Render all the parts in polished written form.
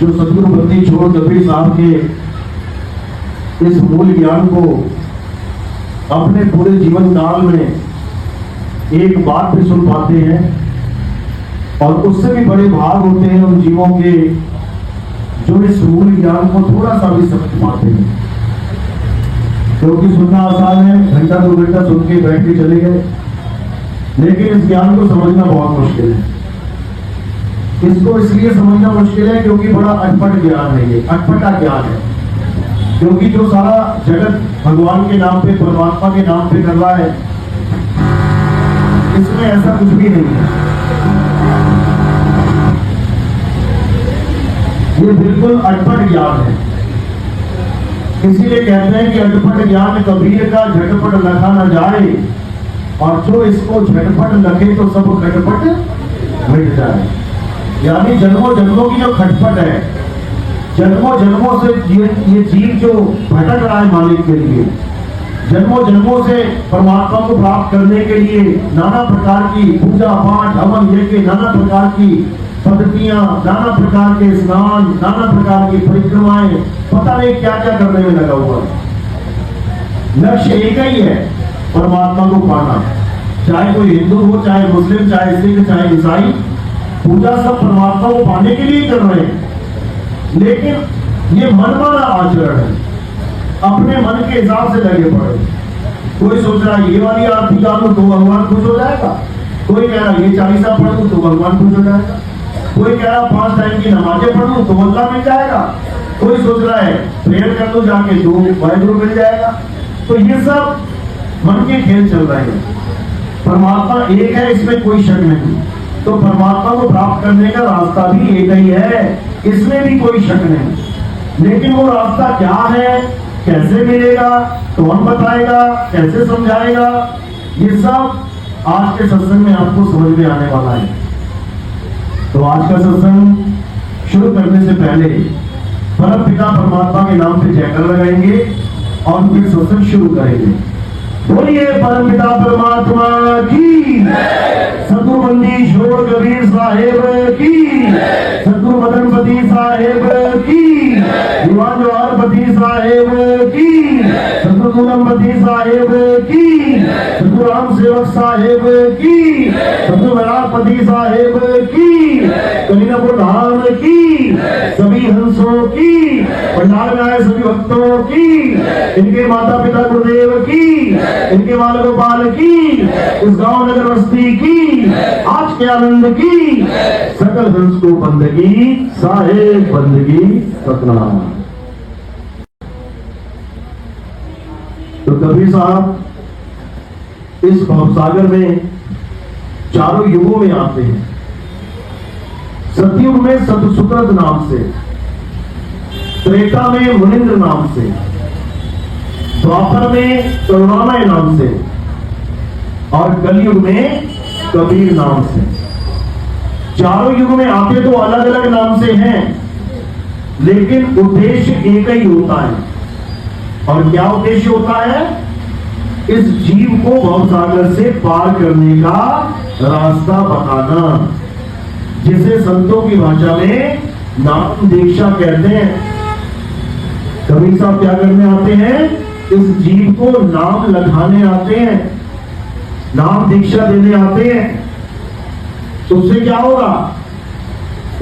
जो सतगुरु बंदी छोड़ कबीर साहब के इस मूल ज्ञान को अपने पूरे जीवन काल में एक बार भी सुन पाते हैं, और उससे भी बड़े भाग होते हैं उन जीवों के जो इस मूल ज्ञान को थोड़ा सा भी समझ पाते हैं। क्योंकि सुनना आसान है, घंटा 2 घंटा सुन के बैठ के चले गए, लेकिन इस ज्ञान को समझना बहुत मुश्किल है। इसको इसलिए समझना मुश्किल है क्योंकि बड़ा अटपट ज्ञान है, ये अटपटा ज्ञान है। क्योंकि जो सारा जगत भगवान के नाम पे, परमात्मा के नाम पे कर रहा है, इसमें ऐसा कुछ भी नहीं है। ये बिल्कुल अटपट ज्ञान है। इसीलिए कहते हैं कि अटपट ज्ञान कबीर का झटपट लखा न जाए, और जो इसको झटपट लखे तो सब खटपट मिट जाए। यानी जन्मों जन्मों की जो खटपट है, जन्मों जन्मों से ये जीव जो भटक रहा है मालिक के लिए, जन्मों जन्मों से परमात्मा को प्राप्त करने के लिए नाना प्रकार की पूजा पाठ हवन यज्ञ, नाना प्रकार की पद्धतियां, नाना प्रकार के स्नान, नाना प्रकार की परिक्रमाएं, पता नहीं क्या क्या करने में लगा हुआ है। लक्ष्य एक ही है, परमात्मा को पाना। चाहे कोई हिंदू हो, चाहे मुस्लिम, चाहे सिख, चाहे ईसाई, पूजा सब परमात्मा को पाने के लिए कर रहे हैं। लेकिन ये मनमाना आचरण है, अपने मन के हिसाब से लगे पड़े। कोई सोच रहा है ये वाली आरती डालू तो भगवान खुश हो जाएगा, कोई कह रहा ये 40 पढ़ू तो भगवान खुश हो जाएगा, कोई कह रहा 5 टाइम की नमाजें पढ़ू तो अल्लाह मिल जाएगा, कोई सोच रहा है प्रेयर कर लो जाके 2 वाहिगुरु मिल जाएगा। तो ये सब मन के खेल चल रहे हैं। परमात्मा एक है, इसमें कोई शक नहीं। तो परमात्मा को प्राप्त करने का रास्ता भी एक ही है, इसमें भी कोई शक नहीं। लेकिन वो रास्ता क्या है, कैसे मिलेगा, कौन बताएगा, कैसे समझाएगा, ये सब आज के सत्संग में आपको समझ में आने वाला है। तो आज का सत्संग शुरू करने से पहले परम पिता परमात्मा के नाम पे जयकार लगाएंगे और फिर सत्संग शुरू करेंगे। बोलिए परम पिता परमात्मा की, सतगुरु बंदी छोड़ कबीर साहेब की, सतगुरु मदनपति साहेब की, दीवान जवाहरपति साहेब की, सतगुरु गुलमपति साहेब की, सतगुरु राम सेवक साहेब की, सतगुरु मरापति साहेब की, कलीनापुर धाम की, सभी हंसों की, पंडाल में आए सभी भक्तों की, इनके माता पिता गुरुदेव की, इनके बाल गोपाल की, इस गांव नगर बस्ती की, आज के आनंद की, सकल हंस को बंदगी साहेब बंदगी सतनाम। तो कबीर साहब इस भवसागर में चारों युगों में आते हैं। सतयुग में सतसुकृत नाम से, त्रेता में मुनिंद्र नाम से, द्वापर में करुणामय नाम से, और कलयुग में कबीर नाम से। चारों युग में आते तो अलग अलग नाम से हैं, लेकिन उद्देश्य एक ही होता है। और क्या उद्देश्य होता है? इस जीव को भवसागर से पार करने का रास्ता बताना, जिसे संतों की भाषा में नाम दीक्षा कहते हैं। कबीर साहब क्या करने आते हैं? इस जीव को नाम लखाने आते हैं, नाम दीक्षा देने आते हैं। तो उससे क्या होगा?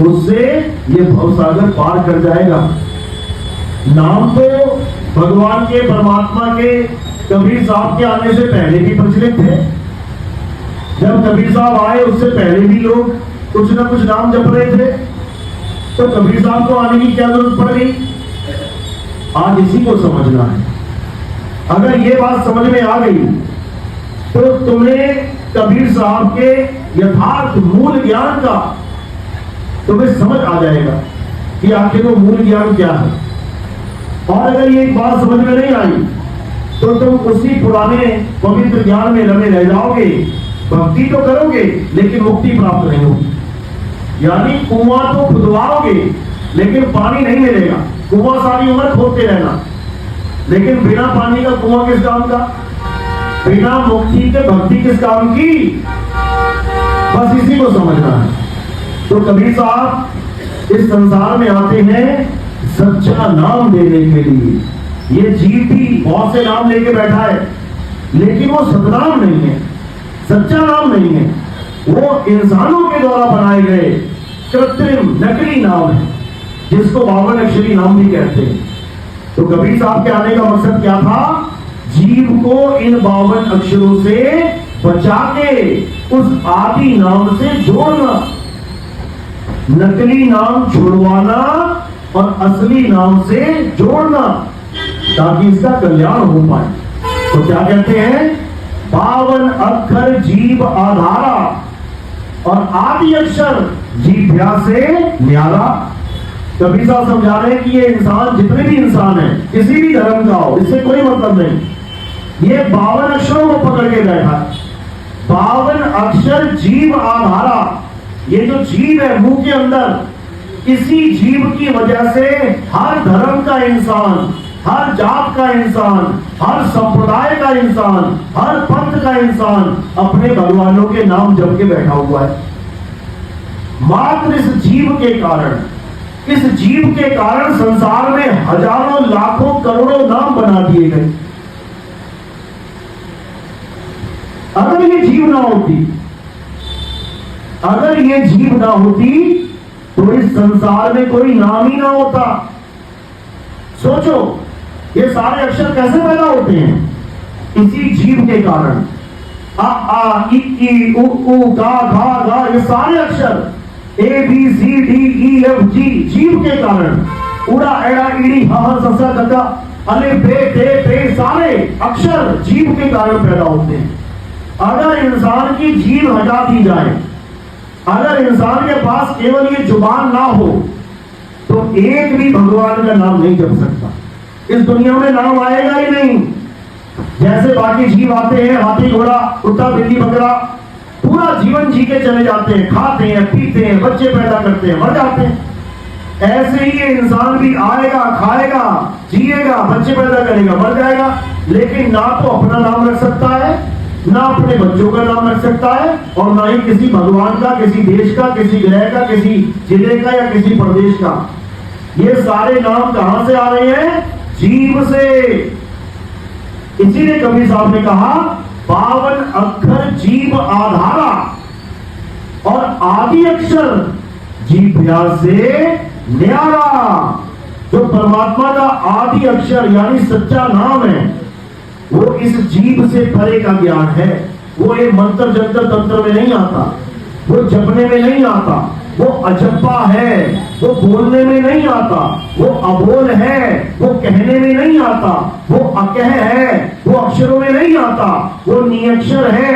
उससे ये भवसागर पार कर जाएगा। नाम तो भगवान के, परमात्मा के, कबीर साहब के आने से पहले भी प्रचलित थे। जब कबीर साहब आए उससे पहले भी लोग कुछ ना कुछ नाम जप रहे थे, तो कबीर साहब को आने की क्या जरूरत पड़ गई? आज इसी को समझना है। अगर ये बात समझ में आ गई तो तुम्हें कबीर साहब के यथार्थ मूल ज्ञान का तुम्हें समझ आ जाएगा कि आखिर वो मूल ज्ञान क्या है। और अगर ये बात समझ में नहीं आई तो तुम उसी पुराने पवित्र ज्ञान में लगे रह जाओगे, भक्ति तो करोगे लेकिन मुक्ति प्राप्त नहीं होगी। यानी कुआं तो खुदवाओगे लेकिन पानी नहीं मिलेगा। कुआं सारी उम्र खोदते रहना, लेकिन बिना पानी का कुआं किस काम का? बिना मुक्ति के भक्ति किस काम की? बस इसी को समझना है। तो कबीर साहब इस संसार में आते हैं सच्चा नाम देने के लिए। ये जीव भी बहुत से नाम लेके बैठा है, लेकिन वो सतनाम नहीं है, सच्चा नाम नहीं है। वो इंसानों के द्वारा बनाए गए कृत्रिम नकली नाम है, जिसको 52 अक्षरी नाम भी कहते हैं। तो कबीर साहब के आने का मकसद क्या था? जीव को इन 52 अक्षरों से बचा के उस आदि नाम से जोड़ना, नकली नाम छुड़वाना और असली नाम से जोड़ना, ताकि इसका कल्याण हो पाए। तो क्या कहते हैं? 52 अक्षर जीव आधारा और आदि अक्षर जीभ्या से न्यारा। कबीर साहब समझा रहे हैं कि ये इंसान, जितने भी इंसान है, किसी भी धर्म का हो, इससे कोई मतलब नहीं, ये 52 अक्षरों को पकड़ के बैठा है। 52 अक्षर जीव आधारा। ये जो जीव है मुंह के अंदर, इसी जीव की वजह से हर धर्म का इंसान, हर जात का इंसान, हर संप्रदाय का इंसान, हर पंथ का इंसान अपने भगवानों के नाम जप के बैठा हुआ है। मात्र इस जीव के कारण, इस जीव के कारण संसार में हजारों लाखों करोड़ों नाम बना दिए गए। अगर ये जीव ना होती, अगर ये जीव ना होती, तो इस संसार में कोई नाम ही ना होता। सोचो, ये सारे अक्षर कैसे पैदा होते हैं? इसी जीव के कारण। आ आ इ ई उ ऊ गा घा गा, ये सारे अक्षर A B C D E F G, जीव के कारण। उड़ा एड़ा ईड़ी हा हा ससा कका अलिफ बे ते पे, सारे अक्षर जीव के कारण पैदा होते हैं। अगर इंसान की जीभ हटा दी जाए, अगर इंसान के पास केवल ये जुबान ना हो, तो एक भी भगवान का नाम नहीं जप सकता। इस दुनिया में नाम आएगा ही नहीं। जैसे बाकी जीव आते हैं, हाथी घोड़ा कुत्ता बिल्ली बकरा, पूरा जीवन जी के चले जाते हैं, खाते हैं पीते हैं, बच्चे पैदा करते हैं, मर जाते हैं। ऐसे ही ये इंसान भी आएगा, खाएगा, जिएगा, बच्चे पैदा करेगा, मर जाएगा, लेकिन ना तो अपना नाम रख सकता है, ना अपने बच्चों का नाम रख सकता है, और ना ही किसी भगवान का, किसी देश का, किसी ग्रह का, किसी जिले का या किसी प्रदेश का। ये सारे नाम कहां से आ रहे हैं? जीव से। इसीलिए कबीर साहब ने कहा 52 अक्षर जीव आधारा और आदि अक्षर जीभ्या से न्यारा। जो परमात्मा का आदि अक्षर यानी सच्चा नाम है, वो इस जीव से परे का ज्ञान है। वो एक मंत्र जंतर तंत्र में नहीं आता, वो जपने में नहीं आता, वो अजप्पा है, वो बोलने में नहीं आता, वो अबोल है, वो कहने में नहीं आता, वो अकह है, वो अक्षरों में नहीं आता, वो नियक्षर है।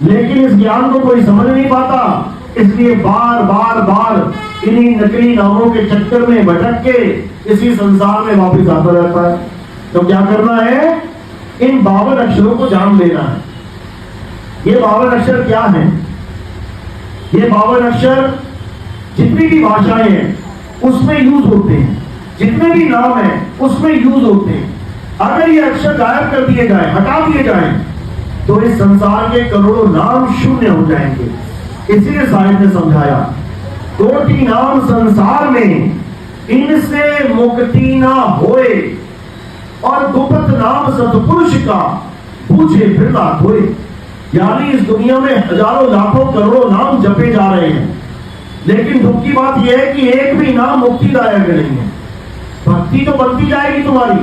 लेकिन इस ज्ञान को कोई समझ नहीं पाता, इसलिए बार बार बार इन्हीं नकली नामों के चक्कर में भटक के इसी संसार में वापस आता रहता है। तो क्या करना है? इन 52 अक्षरों को जान लेना है। ये 52 अक्षर क्या है? ये 52 अक्षर जितनी भी भाषाएं हैं उसमें यूज होते हैं, जितने भी नाम हैं उसमें यूज होते हैं। अगर ये अक्षर गायब कर दिए जाए, हटा दिए जाए, तो इस संसार के करोड़ों नाम शून्य हो जाएंगे। इसीलिए साहिब ने समझाया, कोटि नाम संसार में इनसे मुक्ति ना होए, और गुप्त नाम सतपुरुष का पूछे फिर ना होए। यानी इस दुनिया में हजारों लाखों करोड़ों नाम जपे जा रहे हैं, लेकिन दुख की बात यह है कि एक भी नाम मुक्तिदायक नहीं है। भक्ति तो बनती जाएगी तुम्हारी,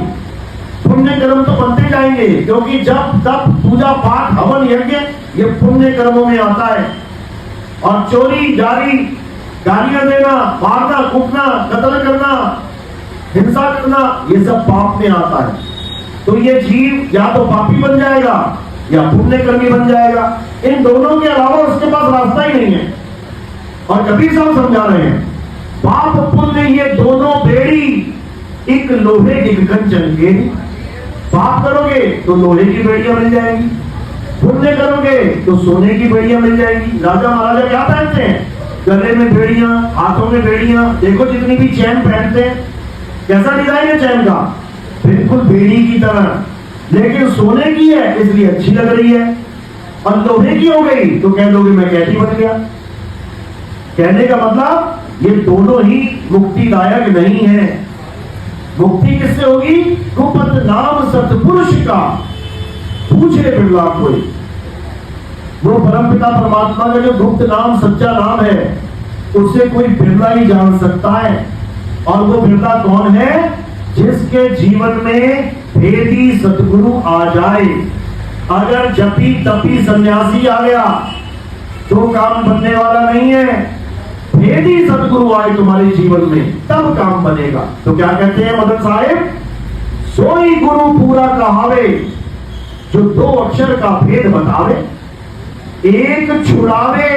पुण्य कर्म तो बनते जाएंगे, क्योंकि जब तब पूजा पाठ हवन यज्ञ ये पुण्य कर्मों में आता है। और चोरी जारी, गालियां देना, मारना कूटना, कत्ल करना, हिंसा करना, ये सब पाप में आता है। तो ये जीव या तो पापी बन जाएगा या पुण्य कर्मी बन जाएगा। इन दोनों के अलावा उसके पास रास्ता ही नहीं है। और कबीर साहब समझा रहे हैं, पाप पुण्य ये दोनों बेड़ी एक लोहे की कंचन के। पाप करोगे तो लोहे की बेड़ियां मिल जाएंगी, पुण्य करोगे तो सोने की बेड़ियां मिल जाएंगी। राजा महाराजा क्या पहनते हैं? गले में बेड़ियां, हाथों में बेड़ियां। देखो जितनी भी चैन पहनते हैं, कैसा डिजाइन है चैन का? बिल्कुल बेड़ी की तरह, लेकिन सोने की है इसलिए अच्छी लग रही है। और लोहे की हो गई तो कह दोगे मैं कैदी बन गया। कहने का मतलब ये दोनों ही मुक्तिदायक नहीं है। मुक्ति किससे होगी? गुप्त नाम सतपुरुष का पूछे बिरला कोई। वो परमपिता परमात्मा का जो गुप्त नाम सच्चा नाम है उससे कोई बिरला ही जान सकता है। और वो बिरला कौन है? जिसके जीवन में भेदी सतगुरु आ जाए। अगर जपी तपी सन्यासी आ गया तो काम बनने वाला नहीं है। भेदी सतगुरु आए तुम्हारे जीवन में तब काम बनेगा। तो क्या कहते हैं मदन साहिब? सोई गुरु पूरा कहावे, जो दो अक्षर का भेद बतावे, एक छुड़ावे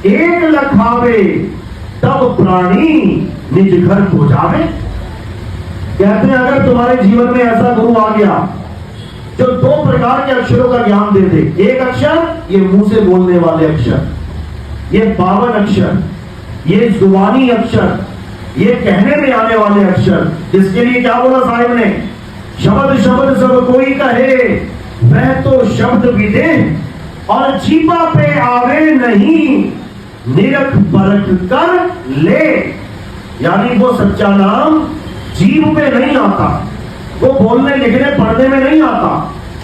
एक लखावे, तब प्राणी निज घर को जावे। कहते हैं अगर तुम्हारे जीवन में ऐसा गुरु आ गया जो दो प्रकार के अक्षरों का ज्ञान दे दे। एक अक्षर ये मुंह से बोलने वाले अक्षर, ये 52 अक्षर, ये जुबानी अक्षर, ये कहने में आने वाले अक्षर, जिसके लिए क्या बोला साहिब ने? शब्द शब्द सब कोई कहे, वह तो शब्द विदे, और जीवा पे आवे नहीं, निरख परख कर ले। यानी वो सच्चा नाम जीव पे नहीं आता, वो बोलने लिखने पढ़ने में नहीं आता,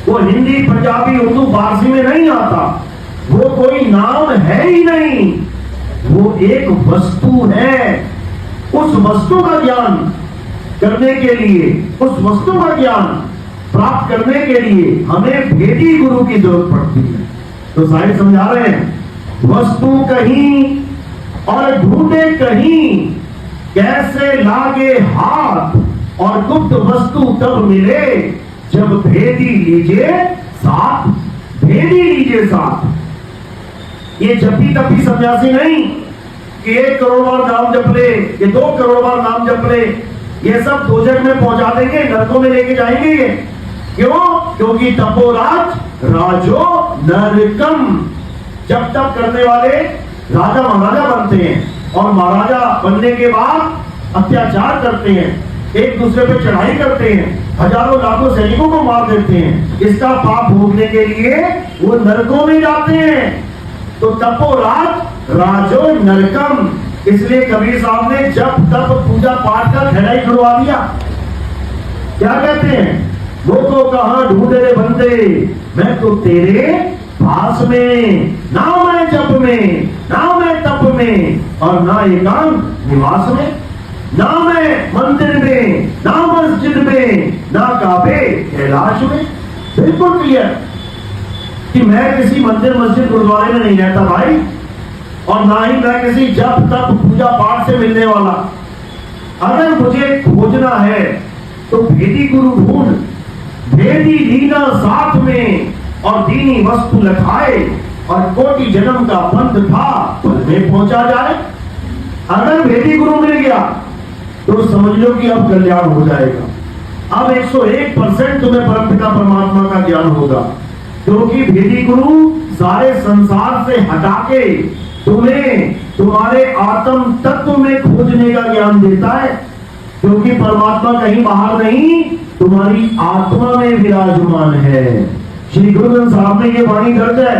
वो हिंदी पंजाबी उर्दू फारसी में नहीं आता, वो कोई नाम है ही नहीं, वो एक वस्तु है। उस वस्तु का ज्ञान करने के लिए, उस वस्तु का ज्ञान प्राप्त करने के लिए हमें भेदी गुरु की जरूरत पड़ती है। तो साहिब समझा रहे हैं, वस्तु कहीं और ढूंढे कहीं, कैसे लागे हाथ, और गुप्त वस्तु तब मिले, जब भेदी लीजिए साथ। भेदी लीजिए साथ। ये जपी तपी सन्यासी नहीं कि 1 करोड़ बार नाम जप ले, ये 2 करोड़ बार नाम जप ले, ये सब दोजख में पहुंचा देंगे, नरकों में लेके जाएंगे ये। क्यों? क्योंकि तपोराज राजो नरकम। जब तप करने वाले राजा महाराजा बनते हैं, और महाराजा बनने के बाद अत्याचार करते हैं, एक दूसरे पे चढ़ाई करते हैं, हजारों लाखों सैनिकों को मार देते हैं। इसका पाप भोगने के लिए वो नरकों में जाते हैं। तो तपोराज राजो नरकम। इसलिए कबीर साहब ने जब तप पूजा पाठ का खड़ाई छुड़वा दिया। क्या कहते हैं? वो तो कहां ढूंढे रे बंदे, मैं तो तेरे पास में, ना मैं जप में, ना मैं तप में, और ना एकांत निवास में, ना मैं मंदिर में, ना मस्जिद में, ना काबे कैलाश में। बिल्कुल क्लियर कि मैं किसी मंदिर मस्जिद गुरुद्वारे में नहीं रहता भाई, और ना ही मैं किसी जप तप पूजा पाठ से मिलने वाला। अगर मुझे खोजना है तो भेदी गुरु ढूंढ, भेदी लीना साथ में, और दीनी वस्तु लखाए, और कोटि जन्म का बंध था पल में पहुंचा जाए। अगर भेदी गुरु मिल गया तो समझ लो कि अब कल्याण हो जाएगा। अब 101% तुम्हें परमपिता परमात्मा का ज्ञान होगा, क्योंकि भेदी गुरु सारे संसार से हटा के तुम्हें तुम्हारे आत्म तत्व में खोजने का ज्ञान देता है। क्योंकि परमात्मा कहीं बाहर नहीं, तुम्हारी आत्मा में विराजमान है। श्री गुरु ग्रंथ साहब में ये वाणी दर्ज है,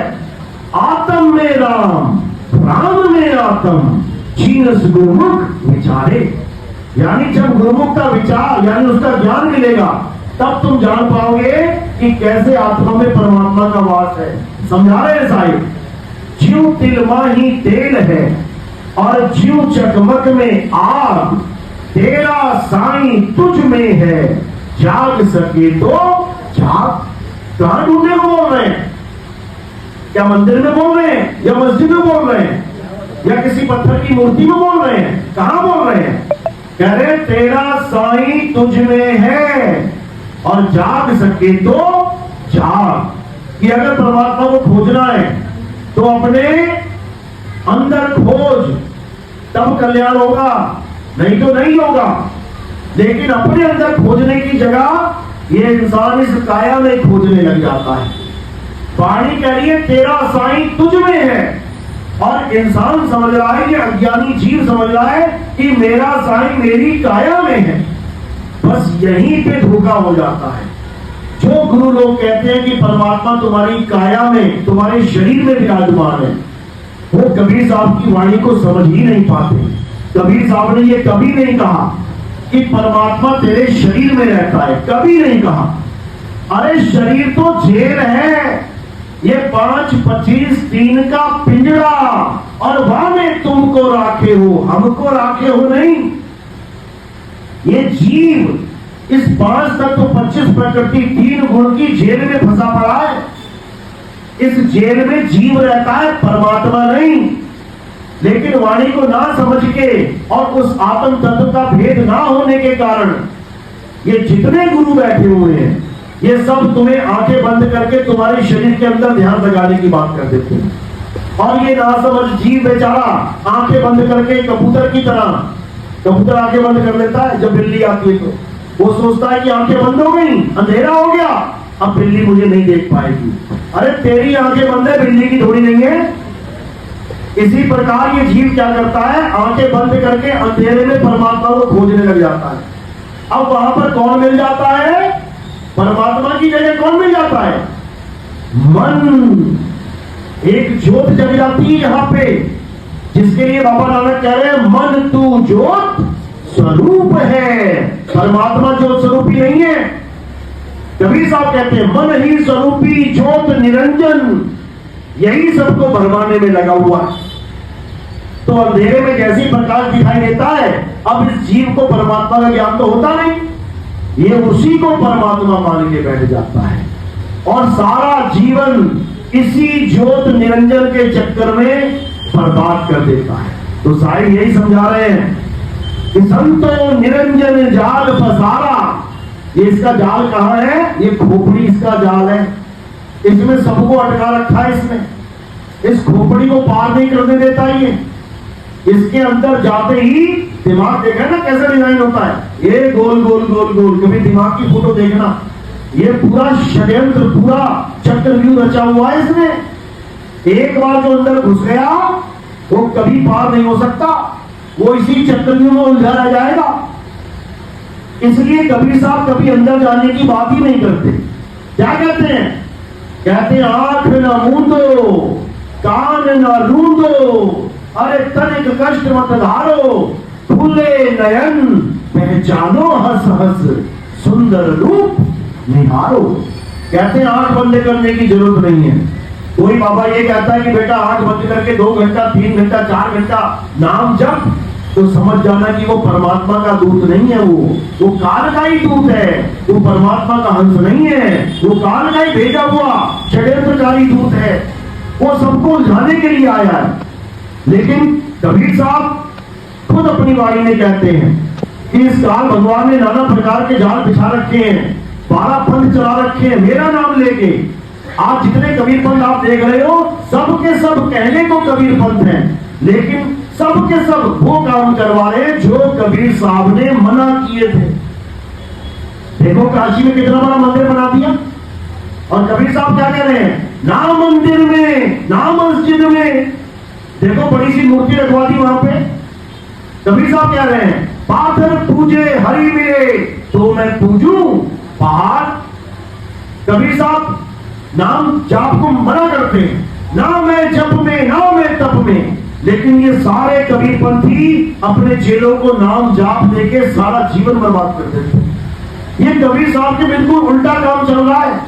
आत्म में राम, राम में आत्म, छीनस गुरुमुख विचारे। यानी जब गुरुमुख का विचार यानी उसका ज्ञान मिलेगा, तब तुम जान पाओगे कि कैसे आत्मा में परमात्मा का वास है। समझा रहे हैं साहिब? जीव तिलमा ही तेल है, और जीव चकमक में आग, तेरा साईं तुझ में है, जाग सके तो जाग। कहां ढूंढने को बोल रहे हैं? क्या मंदिर में बोल रहे हैं, या मस्जिद में बोल रहे हैं, या किसी पत्थर की मूर्ति में बोल रहे हैं? कहां बोल रहे हैं? कह रहे तेरा साईं तुझ में है, और जाग सके तो जाग। कि अगर परमात्मा को खोजना है तो अपने अंदर खोज, तब कल्याण होगा, नहीं तो नहीं होगा। लेकिन अपने अंदर खोजने की जगह ये इंसान इस काया में खोजने लग जाता है। वाणी कह रही है तेरा साईं तुझ में है, और इंसान समझ रहा है, ये अज्ञानी जीव समझ रहा है कि मेरा साईं मेरी काया में है। बस यहीं पे धोखा हो जाता है। जो गुरु लोग कहते हैं कि परमात्मा तुम्हारी काया में, तुम्हारे शरीर में विराजमान है, वो कबीर साहब की वाणी को समझ ही नहीं पाते। कबीर साहब ने ये कभी नहीं कहा कि परमात्मा तेरे शरीर में रहता है, कभी नहीं कहा। अरे शरीर तो जेल है, ये 5-25 का पिंजरा, और वहां में तुमको राखे हो, हमको राखे हो नहीं। ये जीव इस 5 तत्व 25 प्रकृति 3 गुण की जेल में फंसा पड़ा है। इस जेल में जीव रहता है, परमात्मा नहीं। लेकिन वाणी को ना समझ के और उस आत्म तत्व का भेद ना होने के कारण ये जितने गुरु बैठे हुए हैं, ये सब तुम्हें आंखें बंद करके तुम्हारे शरीर के अंदर ध्यान लगाने की बात कर देते हैं। और ये ना समझ जीव बेचारा आंखें बंद करके कबूतर की तरह, कबूतर आंखें बंद कर लेता है जब बिल्ली आती है, तो वो सोचता है कि आंखें बंद हो गई, अंधेरा हो गया, अब बिल्ली मुझे नहीं देख पाएगी। अरे तेरी आंखें बंद है, बिल्ली की थोड़ी नहीं है। इसी प्रकार ये जीव क्या करता है, आंखें बंद करके अंधेरे में परमात्मा को खोजने लग जाता है। अब वहां पर कौन मिल जाता है? परमात्मा की जगह कौन मिल जाता है? मन। एक ज्योत जग जाती है यहां पे, जिसके लिए बाबा नानक कह रहे हैं मन तू ज्योत स्वरूप है। परमात्मा ज्योत स्वरूपी नहीं है। कबीर साहब कहते हैं मन ही स्वरूपी ज्योत निरंजन, यही सबको भरमाने में लगा हुआ है। तो अंधेरे में जैसी प्रकाश दिखाई देता है, अब इस जीव को परमात्मा का ज्ञान तो होता नहीं, ये उसी को परमात्मा मान के बैठ जाता है और सारा जीवन इसी ज्योत निरंजन के चक्कर में बर्बाद कर देता है। तो साहिब यही समझा रहे हैं कि संतो निरंजन जाल पसारा। ये इसका जाल कहां है? ये खोपड़ी इसका जाल है, इसमें सबको अटका रखा है। इसने इस खोपड़ी को पार नहीं करने देता। ये इसके अंदर जाते ही दिमाग देखा ना कैसे डिजाइन होता है, ये गोल गोल गोल गोल। कभी दिमाग की फोटो देखना, ये पूरा षड्यंत्र, पूरा चक्रव्यूह रचा हुआ है इसने। एक बार जो अंदर घुस गया वो कभी पार नहीं हो सकता, वो इसी चक्रव्यूह में उलझा रह जाएगा। इसलिए कबीर साहब कभी अंदर जाने की बात ही नहीं करते। क्या कहते हैं? कहते हैं आंख न मूंदो, कान न रूंदो, अरे तनिक कष्ट मत धारो, फूले नयन पहचानो हंस हंस सुंदर रूप निहारो। कहते हैं आंख बंद करने की जरूरत नहीं है। कोई बाबा ये कहता है कि बेटा आंख बंद करके 2 घंटा 3 घंटा 4 घंटा नाम जप, तो समझ जाना कि वो परमात्मा का दूत नहीं है। वो काल का ही दूत है, वो परमात्मा का हंस नहीं है। वो काल का ही भेजा हुआ षड्यंत्रकारी दूत है, वो सबको उलझाने के लिए आया है। लेकिन कबीर साहब खुद अपनी वाणी में कहते हैं कि इस काल भगवान ने नाना प्रकार के जाल बिछा रखे हैं, 12 पंथ चला रखे हैं मेरा नाम लेके। आज जितने कबीर पंथ आप देख रहे हो, सब के सब कहने को कबीर पंथ हैं, लेकिन सब के सब वो काम करवा रहे हैं जो कबीर साहब ने मना किए थे। देखो काशी में कितना बड़ा मंदिर बना दिया, और कबीर साहब क्या कह रहे हैं? ना मंदिर में ना मस्जिद में, देखो बड़ी सी मूर्ति रखवा दी वहां पे। कबीर साहब कह रहे हैं पाथर पूजे हरि मिले तो मैं पूजूं पहाड़। कबीर साहब नाम जाप को मना करते हैं, ना मैं जप में ना मैं तप में। लेकिन ये सारे कबीर पंथी अपने चेलों को नाम जाप देके सारा जीवन बर्बाद कर देते हैं। ये कबीर साहब के बिल्कुल उल्टा काम चल रहा है।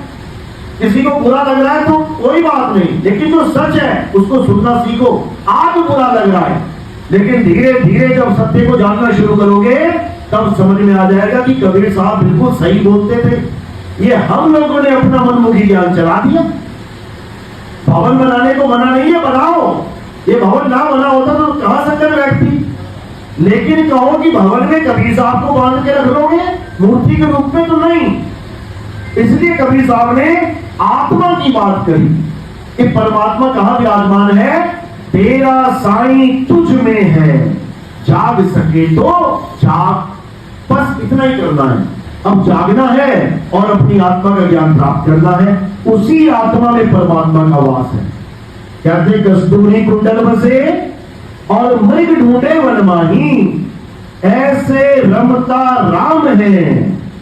किसी को बुरा लग रहा है तो कोई बात नहीं, लेकिन जो सच है उसको सुनना सीखो। आज बुरा लग रहा है, लेकिन धीरे धीरे जब सत्य को जानना शुरू करोगे तब समझ में आ जाएगा कि कबीर साहब बिल्कुल सही बोलते थे। ये हम लोगों ने अपना मनमुखी ज्ञान चला दिया। भवन बनाने को मना नहीं है, बनाओ। ये भवन ना बना होता तो कहां संगत बैठती। लेकिन कहो कि भवन में कबीर साहब को बांध के रख लोगे मूर्ति के रूप में, तो नहीं। इसलिए कबीर साहब ने आत्मा की बात करी कि परमात्मा कहां विराजमान है? तेरा साईं तुझ में है, जाग सके तो जाग। बस इतना ही करना है। अब जागना है और अपनी आत्मा का ज्ञान प्राप्त करना है। उसी आत्मा में परमात्मा का वास है। कहते कस्तूरी कुंडल बसे और मृग ढूंढे वनमाही, ऐसे रमता राम है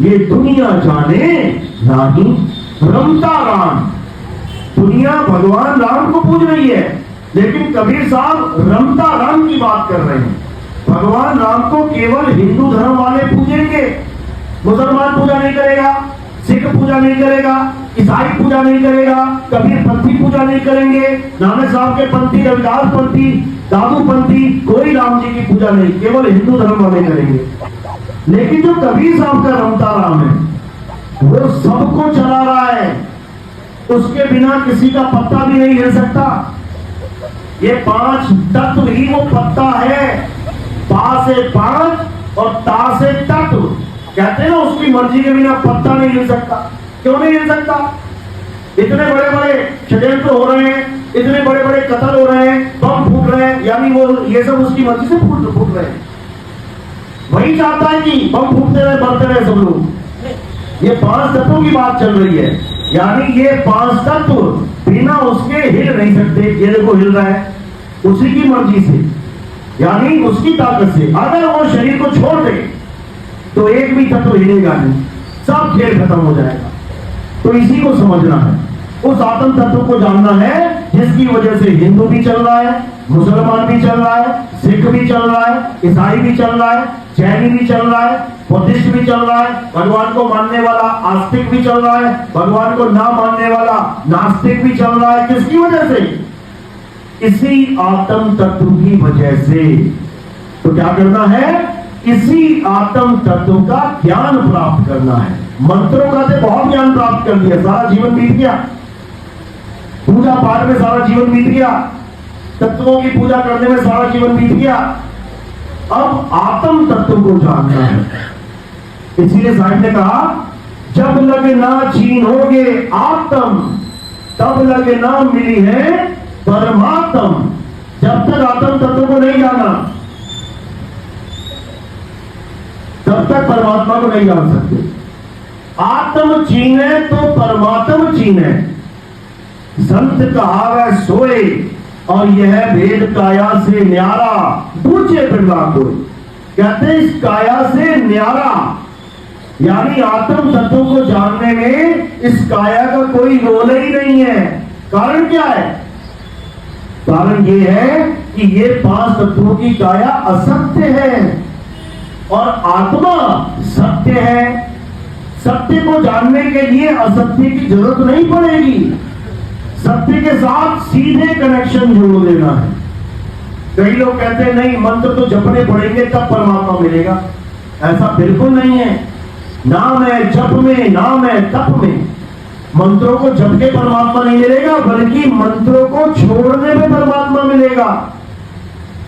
ये दुनिया जाने नहीं। रमता राम, दुनिया भगवान राम को पूज रही है, लेकिन कबीर साहब रमता राम की बात कर रहे हैं। भगवान राम को केवल हिंदू धर्म वाले पूजेंगे, मुसलमान पूजा नहीं करेगा, सिख पूजा नहीं करेगा, ईसाई पूजा नहीं करेगा, कबीर पंथी पूजा नहीं करेंगे, नानक साहब के पंथी, रविदास पंथी, दादू पंथी, कोई राम जी की पूजा नहीं, केवल हिंदू धर्म वाले करेंगे। लेकिन जो कबीर साहब का रमता राम है वो सबको चला रहा है, उसके बिना किसी का पत्ता भी नहीं हिल सकता। ये 5 तत्व ही वो पत्ता है, पा से 5 और ता से तत्व। कहते हैं ना उसकी मर्जी के बिना पत्ता नहीं हिल सकता। क्यों नहीं हिल सकता? इतने बड़े बड़े षड्यंत्र हो रहे हैं, इतने बड़े बड़े कत्ल हो रहे हैं, बम फूट रहे हैं, यानी वो ये सब उसकी मर्जी से फूट रहे हैं। वही चाहता है कि बम फूटते रहे, बढ़ते रहे सब लोग। ये 5 तत्वों की बात चल रही है, यानी ये 5 तत्व बिना उसके हिल नहीं सकते। ये देखो हिल रहा है उसी की मर्जी से, यानी उसकी ताकत से। अगर वो शरीर को छोड़ दे तो एक भी तत्व हिलेगा नहीं, सब खेल खत्म हो जाएगा। तो इसी को समझना है, उस आत्म तत्व को जानना है जिसकी वजह से हिंदू भी चल रहा है, मुसलमान भी चल रहा है, सिख भी चल रहा है, ईसाई भी चल रहा है, जैनी भी चल रहा है, बुद्धिस्ट भी चल रहा है, भगवान को मानने वाला आस्तिक भी चल रहा है, भगवान को ना मानने वाला नास्तिक भी चल रहा है। किसकी वजह से? इसी आत्म तत्व की वजह से। तो क्या करना है? इसी आत्म तत्व का ज्ञान प्राप्त करना है। मंत्रों का तो बहुत ज्ञान प्राप्त कर दिया, सारा जीवन बीत गया, पूजा पाठ में सारा जीवन बीत गया, तत्वों की पूजा करने में सारा जीवन बीत गया। अब आत्म तत्व को जानना है। इसीलिए साहिब ने कहा, जब लग ना चीनोगे आत्म, तब लग ना मिली है परमात्म। जब तक आत्म तत्व को नहीं जाना तब तक परमात्मा को नहीं जान सकते। आत्म चीने तो परमात्म चीने। संत कहावै सोए और यह भेद काया से न्यारा, बूझे बिरला कोई। कहते इस काया से न्यारा, यानी आत्म तत्व को जानने में इस काया का कोई रोल ही नहीं है। कारण क्या है? कारण यह है कि ये 5 तत्वों की काया असत्य है और आत्मा सत्य है। सत्य को जानने के लिए असत्य की जरूरत नहीं पड़ेगी, सत्य के साथ सीधे कनेक्शन जोड़ देना है। कई लोग कहते हैं नहीं, मंत्र तो जपने पड़ेंगे तब परमात्मा मिलेगा। ऐसा बिल्कुल नहीं है। नाम है जप में, नाम है तप में। मंत्रों को जप के परमात्मा नहीं मिलेगा, बल्कि मंत्रों को छोड़ने में परमात्मा मिलेगा।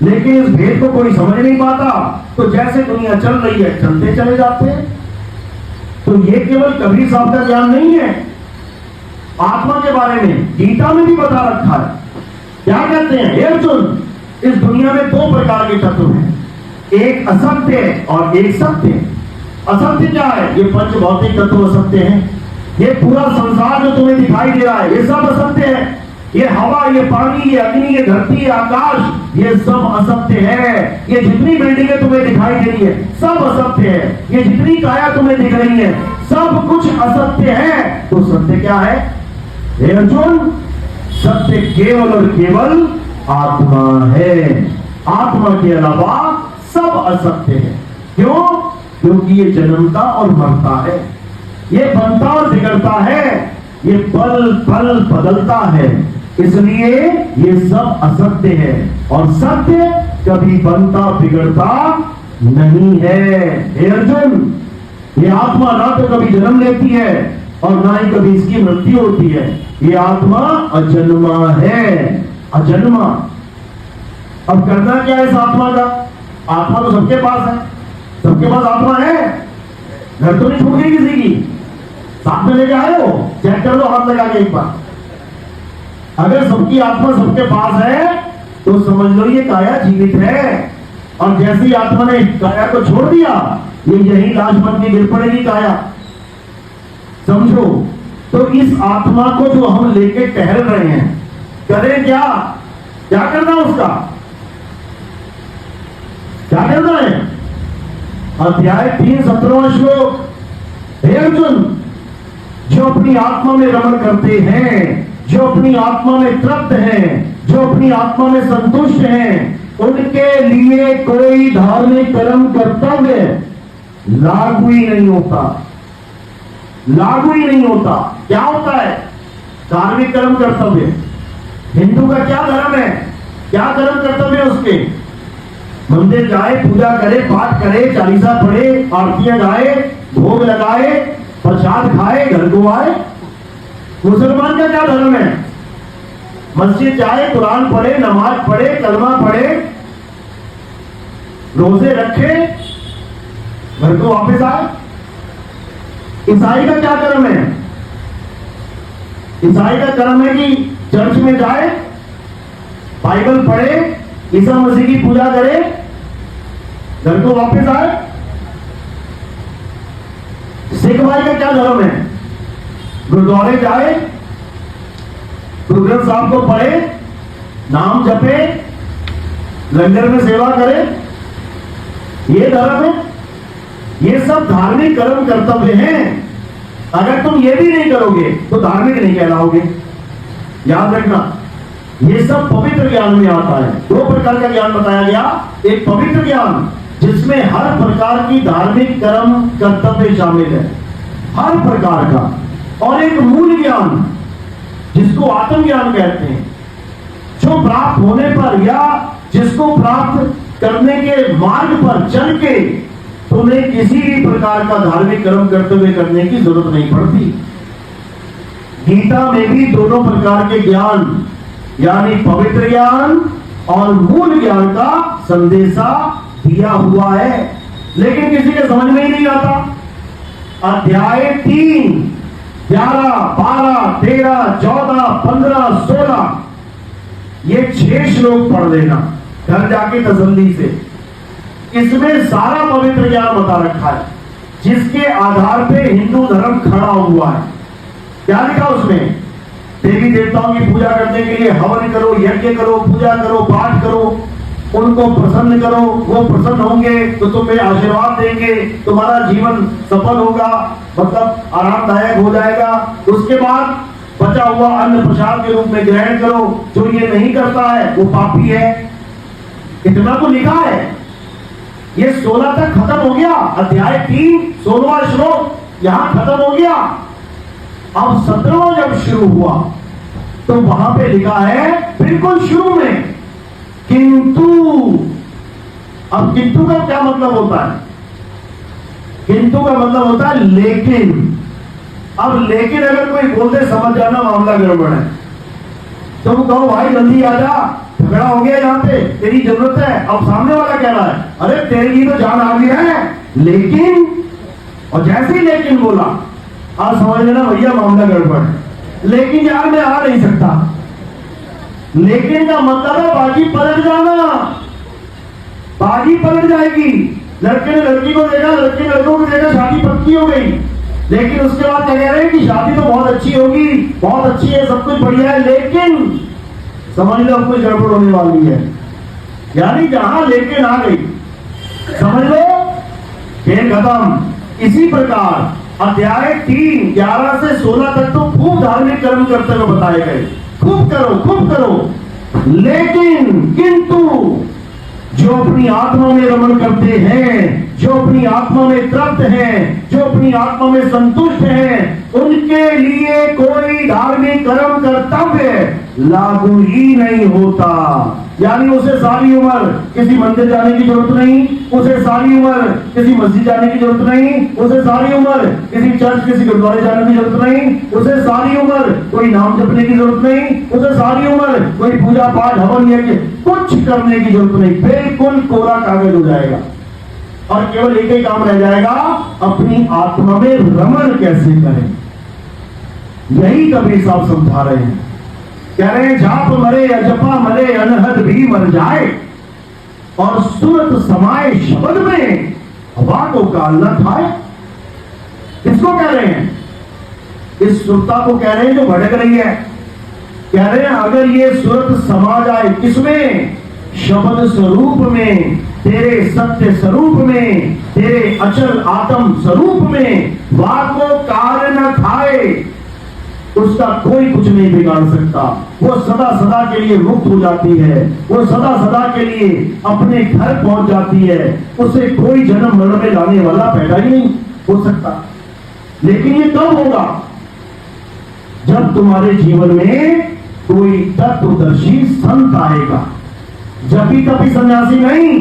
लेकिन इस भेद को कोई समझ नहीं पाता, तो जैसे दुनिया चल रही है चलते चले जाते हैं। तो ये केवल कबीर साहब का ज्ञान नहीं है, आत्मा के बारे में गीता में भी बता रखा है। क्या कहते हैं? हे अर्जुन, इस दुनिया में 2 प्रकार के तत्व हैं, एक असत्य और एक सत्य। असत्य क्या है? ये पंच भौतिक तत्व असत्य हैं। ये पूरा संसार जो तुम्हें दिखाई दे रहा है ये सब असत्य है। ये हवा, ये पानी, ये अग्नि, ये धरती, ये आकाश, ये सब असत्य है। ये जितनी बिल्डिंगें तुम्हें दिखाई दे रही है सब असत्य है। ये जितनी काया तुम्हें दिख रही है सब कुछ असत्य है। तो सत्य क्या है? हे अर्जुन, सत्य केवल और केवल आत्मा है। आत्मा के अलावा सब असत्य है। क्यों? क्योंकि ये जन्मता और मरता है, ये बनता और बिगड़ता है, ये पल पल बदलता है, इसलिए ये सब असत्य है। और सत्य कभी बनता बिगड़ता नहीं है। हे अर्जुन, ये आत्मा ना तो कभी जन्म लेती है और ना ही कभी इसकी मृत्यु होती है। ये आत्मा अजन्मा है, अजन्मा। अब करना क्या है इस आत्मा का? आत्मा तो सबके पास है, सबके पास आत्मा है। घर तो नहीं छूट गई किसी की, साथ में लेके आए हो, चेक कर लो हाथ लगा के एक बार। अगर सबकी आत्मा सबके पास है तो समझ लो ये काया जीवित है। और जैसी आत्मा ने काया को छोड़ दिया, ये यही लाश बन के गिर पड़ेगी काया, समझो। तो इस आत्मा को जो हम लेके टहल रहे हैं, करें क्या? क्या करना उसका? क्या करना है? अध्याय 3 17वां श्लोक। हे अर्जुन, जो अपनी आत्मा में रमण करते हैं, जो अपनी आत्मा में तृप्त हैं, जो अपनी आत्मा में संतुष्ट हैं, उनके लिए कोई धार्मिक कर्म कर्तव्य लागू ही नहीं होता, लागू ही नहीं होता। क्या होता है धार्मिक कर्म कर्तव्य? हिंदू का क्या धर्म है, क्या कर्म कर्तव्य है उसके? मंदिर जाए, पूजा करे, पाठ करे, चालीसा पढ़े, आरतियां गाए, भोग लगाए, प्रसाद खाए, घर को आए। मुसलमान का क्या धर्म है? मस्जिद जाए, कुरान पढ़े, नमाज पढ़े, कलमा पढ़े, रोजे रखे, घर को वापस आए। ईसाई का क्या कर्म है? ईसाई का कर्म है कि चर्च में जाए, बाइबल पढ़े, ईसा मसीह की पूजा करे, घर को वापस आए। सिख भाई का क्या धर्म है? गुरुद्वारे जाए, गुरु ग्रंथ साहब को पढ़े, नाम जपे, लंगर में सेवा करे, ये धर्म है। ये सब धार्मिक कर्म कर्तव्य हैं। अगर तुम ये भी नहीं करोगे तो धार्मिक नहीं कहलाओगे। याद रखना, ये सब पवित्र ज्ञान में आता है। दो प्रकार का ज्ञान बताया गया, एक पवित्र ज्ञान जिसमें हर प्रकार की धार्मिक कर्म कर्तव्य शामिल है, हर प्रकार का, और एक मूल ज्ञान जिसको आत्मज्ञान कहते हैं, जो प्राप्त होने पर या जिसको प्राप्त करने के मार्ग पर चल के तुम्हें किसी भी प्रकार का धार्मिक कर्म कर्तव्य करने की जरूरत नहीं पड़ती। गीता में भी दोनों प्रकार के ज्ञान, यानी पवित्र ज्ञान और मूल ज्ञान का संदेशा दिया हुआ है, लेकिन किसी के समझ में ही नहीं आता। अध्याय 3, 11, 12, 13, 14, 15, 16 ये 6 श्लोक पढ़ लेना घर जाके तसल्ली से। इसमें सारा पवित्र ज्ञान बता रखा है, जिसके आधार पे हिंदू धर्म खड़ा हुआ है। क्या लिखा उसमें? देवी देवताओं की पूजा करने के लिए हवन करो, यज्ञ करो, पूजा करो, पाठ करो, उनको प्रसन्न करो, वो प्रसन्न होंगे तो तुम्हें आशीर्वाद देंगे, तुम्हारा जीवन सफल होगा, मतलब आरामदायक हो जाएगा। उसके बाद बचा हुआ अन्न प्रसाद के रूप में ग्रहण करो। जो ये नहीं करता है वो पापी है। इतना तो लिखा है। ये 16 तक खत्म हो गया। अध्याय 3 16वां श्लोक यहां खत्म हो गया। अब 17वां जब शुरू हुआ तो वहां पे लिखा है बिल्कुल शुरू में किंतु। अब किंतु का क्या मतलब होता है? किंतु का मतलब होता है लेकिन। अब लेकिन अगर कोई बोलते समझ जाना मामला गड़बड़ है। तुम कहो भाई जल्दी आ जा, झगड़ा हो गया यहाँ पे, तेरी जरूरत है। अब सामने वाला कह रहा है अरे तेरी तो जान आ गई है लेकिन, और जैसे ही लेकिन बोला आप समझ लेना भैया मामला गड़बड़ है। लेकिन यार मैं आ नहीं सकता। लेकिन का मतलब है बाजी पलट जाना, बाजी पलट जाएगी। लड़के ने लड़की को देखा, लड़के ने लड़कों को देखा, शादी पक्की हो गई। लेकिन उसके बाद क्या कह रहे हैं कि शादी तो बहुत अच्छी होगी, बहुत अच्छी है, सब कुछ बढ़िया है, लेकिन समझ लो कुछ गड़बड़ होने वाली है। यानी जहां लेकिन आ गई समझ लो खेल खत्म। इसी प्रकार अध्याय 3 11 से 16 तक तो खूब धार्मिक कर्म करते हुए बताए गए, खूब करो, खूब करो। लेकिन किंतु जो अपनी आत्मा में रमण करते हैं, जो अपनी आत्मा में तृप्त हैं, जो अपनी आत्मा में संतुष्ट हैं, उनके लिए कोई धार्मिक कर्म कर्तव्य लागू ही नहीं होता। यानी उसे सारी उम्र किसी मंदिर जाने की जरूरत नहीं, उसे सारी उम्र किसी मस्जिद जाने की जरूरत नहीं, उसे सारी उम्र किसी चर्च, किसी गुरुद्वारे जाने की जरूरत नहीं, उसे सारी उम्र कोई नाम जपने की जरूरत नहीं, उसे सारी उम्र कोई पूजा पाठ हवन यज्ञ कुछ करने की जरूरत नहीं। बिल्कुल कोरा कागज हो जाएगा और केवल एक ही काम रह जाएगा, अपनी आत्मा में रमण कैसे करें। यही कबीर साहब समझा रहे हैं। कह रहे हैं जाप मरे अजपा मरे अनहद भी मर जाए और सुरत समाये शब्द में हवा को काल न खाए। किसको कह रहे हैं? इस सुरता को कह रहे हैं जो भटक रही है। कह रहे हैं अगर ये सुरत समा जाए किसमें? शब्द स्वरूप में, तेरे सत्य स्वरूप में, तेरे अचल आत्म स्वरूप में, वाको काल न खाए उसका कोई कुछ नहीं बिगाड़ सकता। वो सदा सदा के लिए मुक्त हो जाती है, वो सदा सदा के लिए अपने घर पहुंच जाती है। उसे कोई जन्म मरण में लाने वाला पैदा ही नहीं हो सकता। लेकिन ये कब होगा? जब तुम्हारे जीवन में कोई तत्वदर्शी संत आएगा। जबी तभी सन्यासी नहीं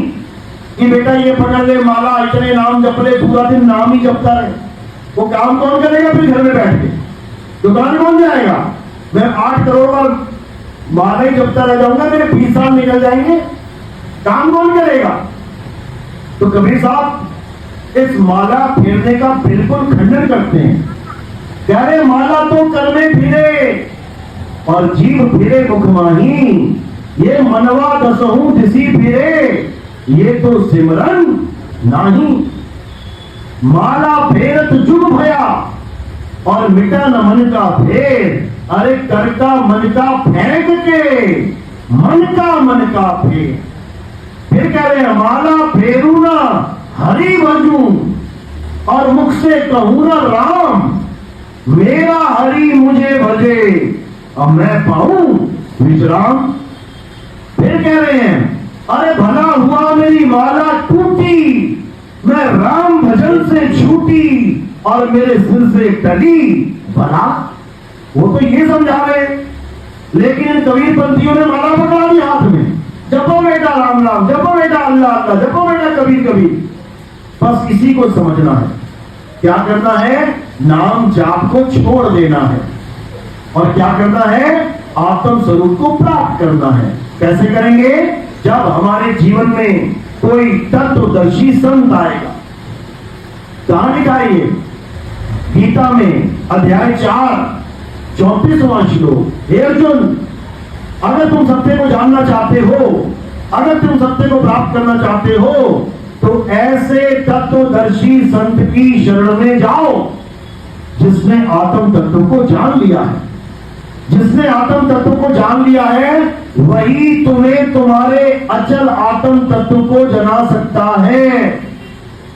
कि बेटा ये पकड़ ले माला, इतने नाम जप ले, पूरा दिन नाम ही जपता रहे। वो काम कौन करेगा फिर घर में बैठ के? दुकान कौन जाएगा? मैं 8 करोड़ का माला ही जपता रह जाऊंगा, मेरे 20 साल निकल जाएंगे, काम कौन करेगा? तो कबीर साहब इस माला फेरने का बिल्कुल खंडन करते हैं। कह रहे माला तो कर में फिरे और जीव फिरे मुख माही, ये मनवा दसहूं दिसी फिरे, ये तो सिमरन नाही। माला फेरत जुग भया और मिटा न मन का फेर, अरे कर का मन का फेंक के मन का फेर। फिर कह रहे हैं माला फेरू ना हरि भजू और मुख से कहूं ना राम, मेरा हरि मुझे भजे अब मैं पाऊं विश्राम। फिर कह रहे हैं अरे भला हुआ मेरी माला टूटी, मैं राम भजन से छूटी और मेरे सिर से टली भला। वो तो ये समझा रहे, लेकिन इन कबीर पंथियों ने माला पकड़ा दी हाथ में, जपो बेटा राम नाम, जपो बेटा अल्लाह अल्लाह, जपो बेटा कबीर कबीर। बस इसी को समझना है। क्या करना है? नाम जाप को छोड़ देना है और क्या करना है? आत्म स्वरूप को प्राप्त करना है। कैसे करेंगे? जब हमारे जीवन में कोई तत्वदर्शी संत आएगा। कहां लिखा है ये? गीता में अध्याय 4 34वां श्लोक। हे अर्जुन, अगर तुम सत्य को जानना चाहते हो, अगर तुम सत्य को प्राप्त करना चाहते हो, तो ऐसे तत्वदर्शी संत की शरण में जाओ जिसने आत्म तत्व को जान लिया है। जिसने आत्म तत्व को जान लिया है वही तुम्हें तुम्हारे अचल आत्म तत्व को जना सकता है,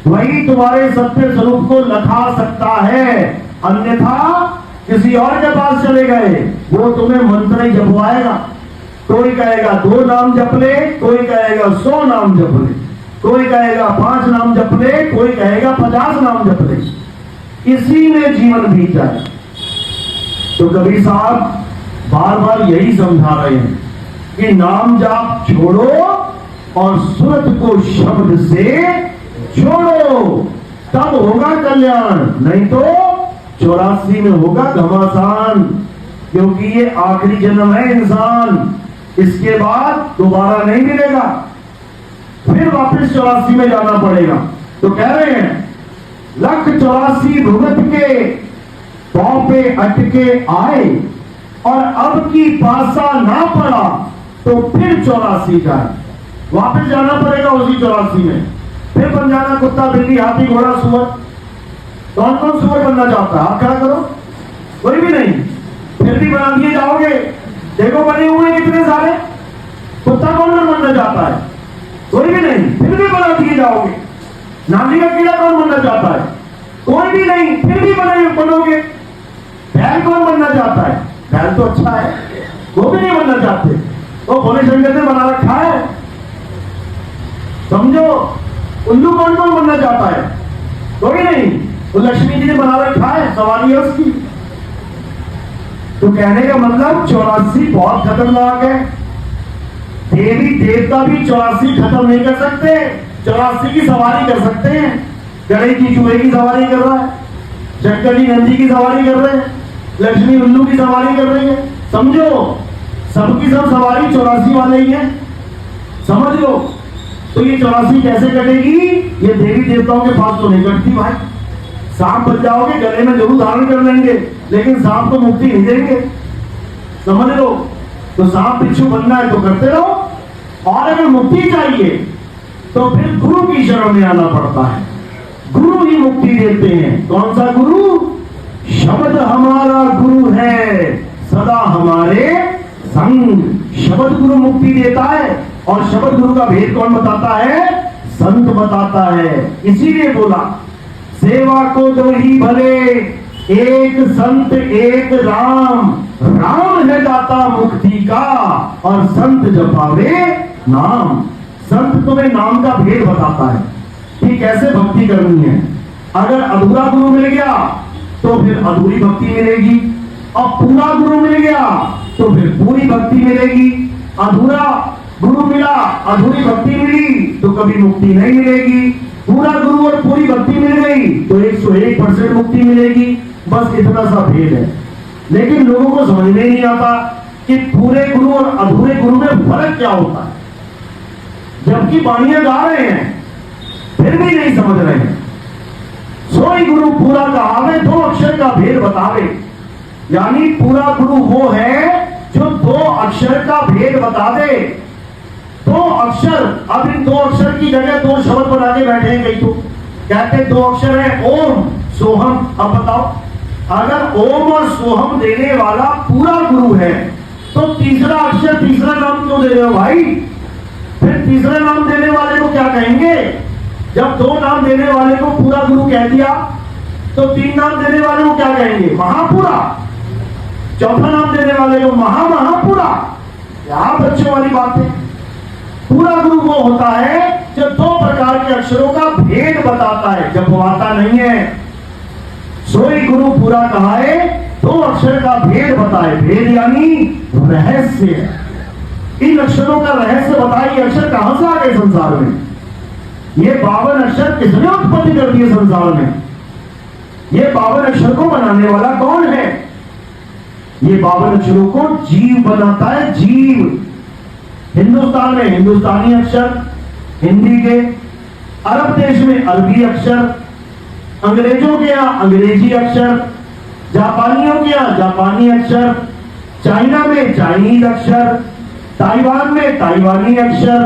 वही तुम्हारे सत्य स्वरूप को लखा सकता है। अन्यथा किसी और के पास चले गए, वो तुम्हें मंत्र ही जपवाएगा। कोई कहेगा 2 नाम जप ले, कोई कहेगा 100 नाम जप ले, कोई कहेगा 5 नाम जप ले, कोई कहेगा 50 नाम जप ले। इसी में जीवन बीत जाए। तो कबीर साहब बार बार यही समझा रहे हैं कि नाम जाप छोड़ो और सूरत को शब्द से जोड़ो, तब होगा कल्याण। नहीं तो 84 में होगा घमासान, क्योंकि ये आखिरी जन्म है इंसान, इसके बाद दोबारा नहीं मिलेगा, फिर वापस 84 में जाना पड़ेगा। तो कह रहे हैं 184 भुगत के पांव पे अटके आए और अब की पासा ना पड़ा तो फिर 84 जाए, वापस जाना पड़ेगा उसी 84 में। फिर बन जाना कुत्ता बिल्ली हाथी घोड़ा सुअर। कौन कौन सुअर बनना चाहता है? आप क्या करो? कोई भी नहीं, फिर भी बना दिए जाओगे। देखो बने हुए कितने सारे। कुत्ता कौन बनना चाहता है? कोई भी नहीं, फिर भी बना दिए जाओगे। नाली का कीड़ा कौन बनना चाहता है? कोई भी नहीं, फिर भी बनोगे। बैल कौन बनना चाहता है? बैल तो अच्छा है, वो भी नहीं बनना चाहते। वो भोले शंकर ने बना रखा है, समझो। उल्लू कौन कौन बनना चाहता है? कोई नहीं, वो लक्ष्मी जी ने बना रखा है, सवारी है उसकी। तो कहने का मतलब 84 बहुत खतरनाक है। देवी देवता भी 84 खत्म नहीं कर सकते, 84 की सवारी कर सकते हैं। गणेश जी चूहे की सवारी कर रहा है, शंकर जी नंदी की सवारी कर रहे हैं, लक्ष्मी उल्लू की सवारी कर रही है। समझो, सबकी सब सवारी 84 वाले ही है, समझ लो। तो ये 84 कैसे कटेगी? ये देवी देवताओं के पास तो नहीं कटती भाई। सांप बन जाओगे, गले में जरूर धारण कर लेंगे, लेकिन सांप को मुक्ति नहीं देंगे, समझ लो। तो सांप बिच्छू बनना है तो करते रहो, और अगर मुक्ति चाहिए तो फिर गुरु की शरण में आना पड़ता है। गुरु ही मुक्ति देते हैं। कौन सा गुरु? शब्द हमारा गुरु है, सदा हमारे संग। शब्द गुरु मुक्ति देता है, और शब्द गुरु का भेद कौन बताता है? संत बताता है। इसीलिए बोला सेवा को दो ही भले, एक संत एक राम, राम है दाता मुक्ति का, और संत जपावे नाम। संत तुम्हें नाम का भेद बताता है कि कैसे भक्ति करनी है। अगर अधूरा गुरु मिल गया तो फिर अधूरी भक्ति मिलेगी, और पूरा गुरु मिल गया तो फिर पूरी भक्ति मिलेगी। अधूरा गुरु मिला, अधूरी भक्ति मिली तो कभी मुक्ति नहीं मिलेगी। पूरा गुरु और पूरी भक्ति मिल गई तो 101% मुक्ति मिलेगी। बस इतना सा भेद है। लेकिन लोगों को समझ में नहीं आता कि पूरे गुरु और अधूरे गुरु में फर्क क्या होता है। जबकि बाणियां गा रहे हैं फिर भी नहीं समझ रहे हैं। सोई गुरु पूरा कहावे, 2 अक्षर का भेद बतावे। यानी पूरा गुरु वो है जो 2 अक्षर का भेद बता दे। 2 अक्षर, अब इन 2 अक्षर की जगह 2 शब्द बना के बैठे हैं कई तो कहते 2 अक्षर है ओम सोहम। अब बताओ, अगर ओम और सोहम देने वाला पूरा गुरु है तो तीसरा अक्षर, तीसरा नाम क्यों दे रहे हो भाई? फिर तीसरा नाम देने वाले को क्या कहेंगे? जब 2 नाम देने वाले को पूरा गुरु कह दिया तो 3 नाम देने वाले को क्या कहेंगे? महापुरा। चौथा नाम देने वाले को महापुरा। क्या बच्चों वाली बात है। पूरा गुरु वो होता है जो 2 प्रकार के अक्षरों का भेद बताता है, जपवाता नहीं है। सोई गुरु पूरा कहा है, 2 अक्षर का भेद बताए। भेद यानी रहस्य। इन अक्षरों का रहस्य बताए। ये अक्षर कहां से आ गए संसार में? ये 52 अक्षर किसने उत्पत्ति कर दिए संसार में? ये 52 अक्षर को बनाने वाला कौन है? ये 52 अक्षरों को जीव बनाता है, जीव। हिंदुस्तान में हिंदुस्तानी अक्षर हिंदी के, अरब देश में अरबी अक्षर, अंग्रेजों के यहाँ अंग्रेजी अक्षर, जापानियों के यहाँ जापानी अक्षर, चाइना में चाइनीज अक्षर, ताइवान में ताइवानी अक्षर।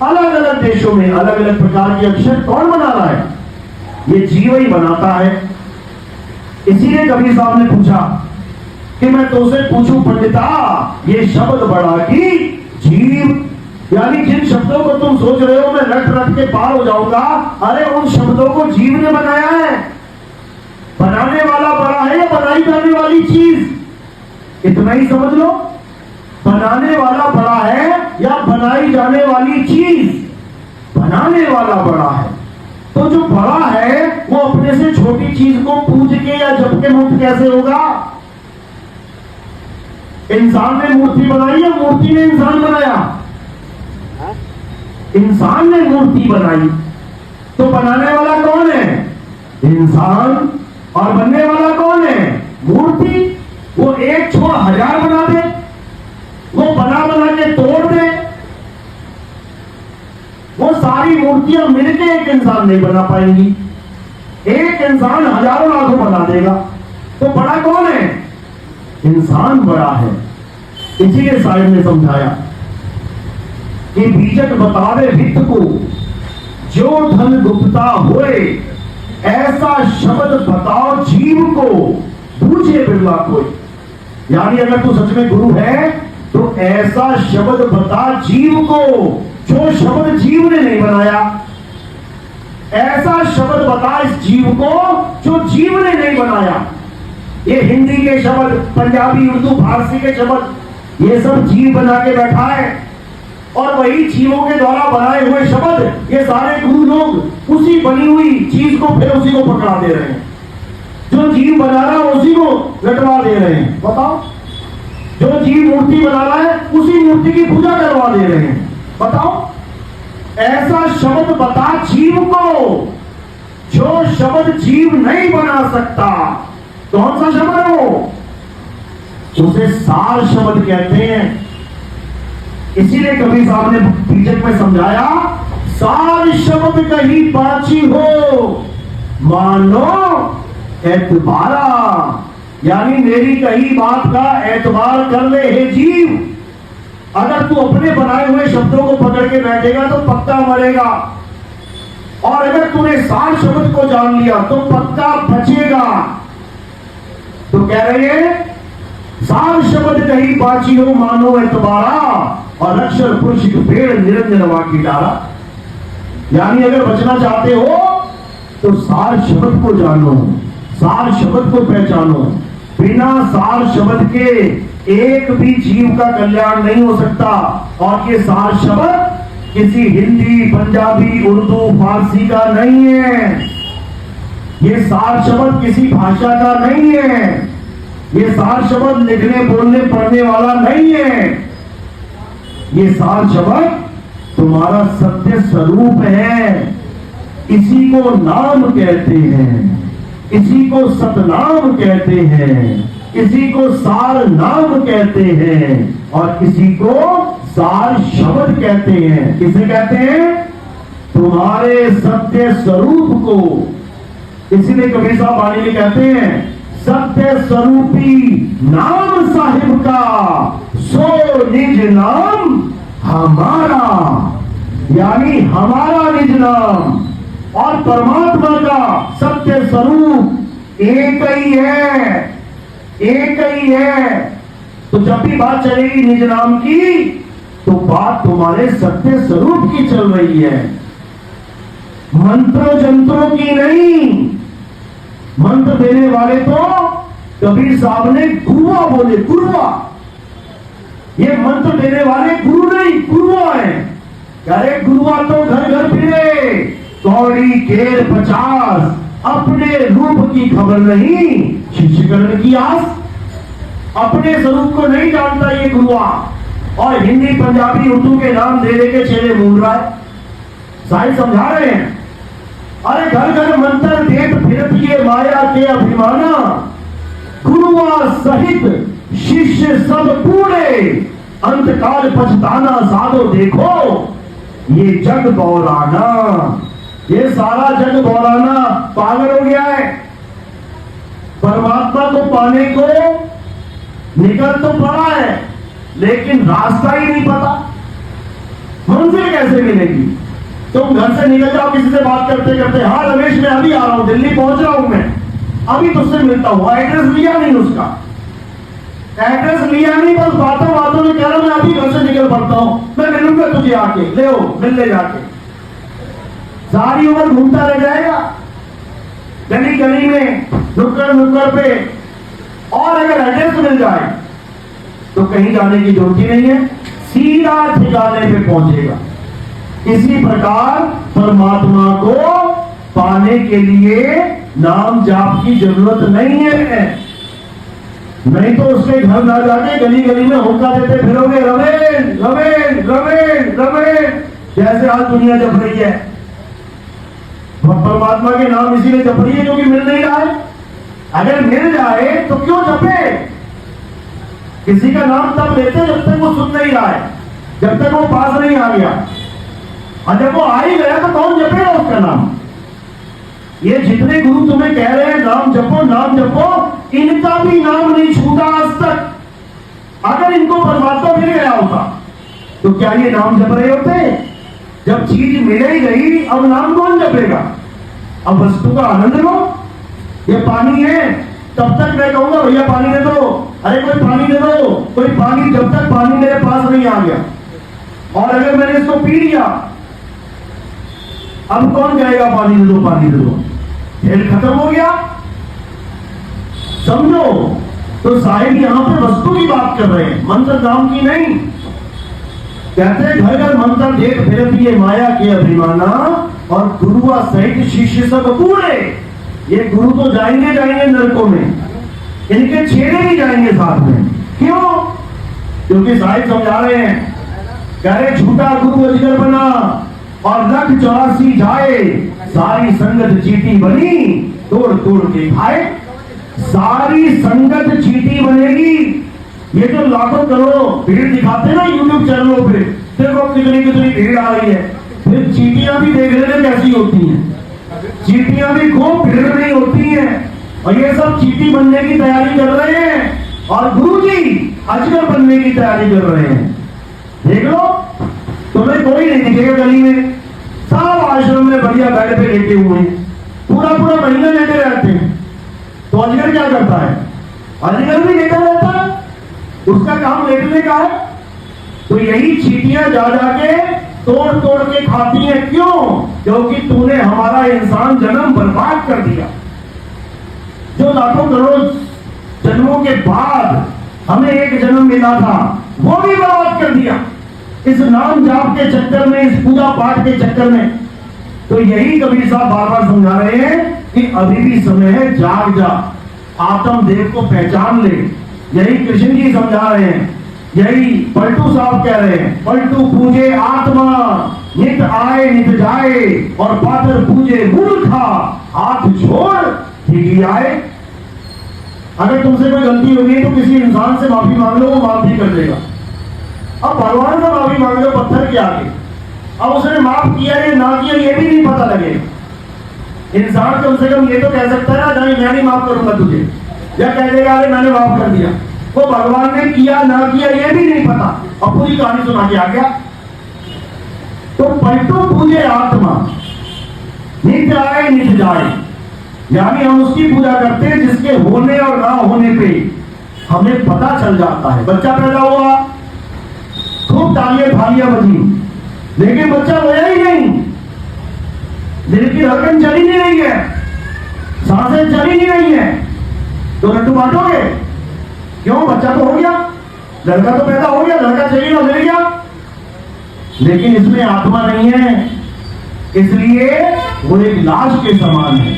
अलग अलग देशों में अलग अलग प्रकार के अक्षर कौन बना रहा है? ये जीव ही बनाता है। इसीलिए कबीर साहब ने पूछा कि मैं तुमसे पूछूं पंडिता, ये शब्द बड़ा की जीव, यानी जिन शब्दों को तुम सोच रहे हो मैं रट रट के पार हो जाऊंगा, अरे उन शब्दों को जीव ने बनाया है। बनाने वाला बड़ा है या बनाई जाने वाली चीज? इतना ही समझ लो। बनाने वाला बड़ा है या बनाई जाने वाली चीज? बनाने वाला बड़ा है। तो जो बड़ा है वो अपने से छोटी चीज को पूज के या जप के मुक्त कैसे होगा? इंसान ने मूर्ति बनाई या मूर्ति ने इंसान बनाया? इंसान ने मूर्ति बनाई। तो बनाने वाला कौन है? इंसान। और बनने वाला कौन है? मूर्ति। वो एक छोड़ 1000 बना दे, वो बना बना के तोड़ दे, वो सारी मूर्तियां मिलके एक इंसान नहीं बना पाएंगी। एक इंसान हजारों लाखों बना देगा। तो बड़ा कौन है? इंसान बड़ा है। इसीलिए साहिब ने समझाया कि बीजक बतावे वित्त को, जो धन गुप्ता होए, ऐसा शब्द बताओ जीव को, बूझे बिरला कोई। यानी अगर तू सच में गुरु है तो ऐसा शब्द बता जीव को जो शब्द जीव ने नहीं बनाया। ऐसा शब्द बता इस जीव को जो जीव ने नहीं बनाया। ये हिंदी के शब्द, पंजाबी, उर्दू, फारसी के शब्द, ये सब जीव बना के बैठा है। और वही जीवों के द्वारा बनाए हुए शब्द ये सारे गुरु लोग उसी बनी हुई चीज को फिर उसी को पकड़ा दे रहे हैं। जो जीव बना रहा है उसी को लटवा दे रहे हैं। बताओ, जो जीव मूर्ति बना रहा है उसी मूर्ति की पूजा करवा दे रहे हैं। बताओ, ऐसा शब्द बता जीव को जो शब्द जीव नहीं बना सकता। कौन सा शब्द है वो? उसे सार शब्द कहते हैं। इसीलिए कबीर साहब ने बीजक में समझाया, सार शब्द कहीं बाची हो मानो एतबारा। यानी मेरी कही बात का एतबार कर ले हे जीव। अगर तू अपने बनाए हुए शब्दों को पकड़ के बैठेगा तो पक्का मरेगा, और अगर तूने सार शब्द को जान लिया तो पक्का बचेगा। तो कह रहे हैं, सार शब्द कहीं बाची हो मानो एतबारा, और अक्षर पुरुष पेड़ निरंजन वाकी डारा। यानी अगर बचना चाहते हो तो सार शब्द को जानो, सार शब्द को पहचानो। बिना सार शब्द के एक भी जीव का कल्याण नहीं हो सकता। और ये सार शब्द किसी हिंदी, पंजाबी, उर्दू, फारसी का नहीं है। ये सार शब्द किसी भाषा का नहीं है। ये सार शब्द लिखने, बोलने, पढ़ने वाला नहीं है। ये सार शब्द तुम्हारा सत्य स्वरूप है। इसी को नाम कहते हैं, इसी को सतनाम कहते हैं, इसी को सार नाम कहते हैं और इसी को सार शब्द कहते हैं। किसे कहते हैं? तुम्हारे सत्य स्वरूप को। इसीलिए कबीर साहब वाणी में कहते हैं, सत्य स्वरूपी नाम साहिब का, सो निज नाम हमारा। यानी हमारा निज नाम और परमात्मा का सत्य स्वरूप एक ही है, एक ही है। तो जब भी बात चलेगी निज नाम की, तो बात तुम्हारे सत्य स्वरूप की चल रही है, मंत्रों जंत्रों की नहीं। मंत्र देने वाले तो कबीर साहब ने गुरुआ बोले, गुरुआ। ये मंत्र देने वाले गुरु नहीं, गुरुआ है। अरे गुरुआ तो घर घर फिरे, कौड़ी केर 50, अपने रूप की खबर नहीं, शिष्यकरण की आस। अपने स्वरूप को नहीं जानता ये गुरुआ, और हिंदी, पंजाबी, उर्दू के नाम दे दे के चेले मूल रहा है। साहिब समझा रहे हैं, अरे घर घर मंत्र देत फिरत ये माया के अभिमाना, गुरुआ सहित शिष्य सब कूड़े, अंतकाल पछताना साधो देखो ये जग बौराना। ये सारा जग बौराना पागल हो गया है। परमात्मा को पाने को निकल तो पड़ा है, लेकिन रास्ता ही नहीं पता, मंजिल कैसे मिलेगी। तुम घर से निकल जाओ किसी से बात करते करते, हाँ रमेश मैं अभी आ रहा हूं, दिल्ली पहुंच रहा हूं, मैं अभी तुझसे मिलता हूं। एड्रेस लिया नहीं, उसका एड्रेस लिया नहीं, बस बातों बातों में कह रहा मैं अभी घर से निकल पड़ता हूं, मैं मिलूंगा तुझे आके, ले मिल ले जाके। सारी उम्र घूमता रह जाएगा गली गली में, नुक्कड़ नुक्कड़ पे। और अगर एड्रेस मिल जाए तो कहीं जाने की जरूरत ही नहीं है, सीधा ठिकाने पे पहुंचेगा। इसी प्रकार परमात्मा को पाने के लिए नाम जाप की जरूरत नहीं है। नहीं तो उसके घर ना जाके गली गली में होका देते फिरोगे, रवेन रवेन रवेन रवेन, जैसे आज दुनिया जप रही है। परमात्मा के नाम इसीलिए जप रही है क्योंकि मिल नहीं रहा है। अगर मिल जाए तो क्यों जपे। किसी का नाम तब लेते जब तक वो सुन नहीं रहा है, जब तक वो पास नहीं आ गया। और जब वो आ ही गया तो कौन जपेगा उसका नाम। ये जितने गुरु तुम्हें कह रहे हैं नाम जपो नाम जपो, इनका भी नाम नहीं छूटा आज तक। अगर इनको परमात्मा मिल गया होता तो क्या ये नाम जप रहे होते। जब चीज मिल ही गई, अब नाम कौन जपेगा। अब वस्तु का आनंद लो। ये पानी है, तब तक मैं कहूंगा भैया पानी दे दो, अरे कोई पानी दे दो, कोई पानी, जब तक पानी मेरे पास नहीं आ गया। और अगर मैंने इसको पी लिया, अब कौन कहेगा पानी दे दो पानी दे दो। खेल खत्म हो गया, समझो। तो साहिब यहां पे वस्तु की बात कर रहे हैं, मंत्र नाम की नहीं। कहते घर घर मंत्र देख फिरत ये माया के अभिमाना, और गुरुआ सहित शिष्य सब कूड़े। ये गुरु तो जाएंगे जाएंगे नरकों में, इनके छेड़े भी जाएंगे साथ में। क्यों? क्योंकि साहिब समझा रहे हैं, कह रहे झूठा गुरु अजगर बना और लख 84 जाए, सारी संगत चीटी बनी तोड़ तोड़ के खाए। सारी संगत चीटी बनेगी। ये जो लाखों करोड़ों भीड़ दिखाते ना यूट्यूब चैनलों पे, देखो कितनी कितनी भीड़ आ रही है, फिर चीटियां भी देख लेने कैसी होती हैं। चीटियां भी खूब भीड़ नहीं होती हैं, और ये सब चीटी बनने की तैयारी कर रहे हैं, और गुरु जी अजगर बनने की तैयारी कर रहे हैं। देख लो, तुम्हें कोई नहीं दिखेगा गली में, सब आश्रम में बढ़िया बेड पे लेटे हुए हैं, पूरा पूरा महीना लेटे रहते हैं। तो अजगर क्या करता है? अजगर भी लेटा रहता है, उसका काम लेटने का है। तो यही चीटियां जा जाके तोड़ तोड़ के खाती हैं। क्यों? क्योंकि तूने हमारा इंसान जन्म बर्बाद कर दिया। लाखों करोड़ों जन्मों के बाद हमें एक जन्म मिला था, वो भी बर्बाद कर दिया इस नाम जाप के चक्कर में, इस पूजा पाठ के चक्कर में। तो यही कबीर साहब बार बार समझा रहे हैं कि अभी भी समय है, जाग जा, आत्म देव को पहचान ले। यही कृष्ण जी समझा रहे हैं, यही पलटू साहब कह रहे हैं, पलटू पूजे आत्मा नित आए नित जाए, और पातर पूजे मूर्खा हाथ छोड़ ठीक आए। अगर तुमसे कोई गलती होगी तो किसी इंसान से माफी मांग लो, वो माफ भी कर देगा। अब भगवान से माफी मांग लो पत्थर के आगे, अब उसने माफ किया या ना किया ये भी नहीं पता लगेगा। इंसान कम से कम ये तो कह सकता है ना, नहीं मैं नहीं माफ करूंगा तुझे, या कह देगा अरे मैंने माफ कर दिया। वो भगवान ने किया ना किया ये भी नहीं पता, और पूरी कहानी सुना के आ गया। तो पलटू पूजे आत्मा नित आए नित जाए, यानी हम उसकी पूजा करते हैं जिसके होने और ना होने पे हमें पता चल जाता है। बच्चा पैदा हुआ, खूब तालियां थालियां बजी, लेकिन बच्चा रोया ही नहीं, दिल की धड़कन चली नहीं रही है, सांसें चली नहीं रही है, तो लड्डू बांटोगे क्यों? बच्चा तो हो गया, लड़का तो पैदा हो गया, लड़का चाहिए ना मिल गया, लेकिन इसमें आत्मा नहीं है, इसलिए वो एक लाश के समान है।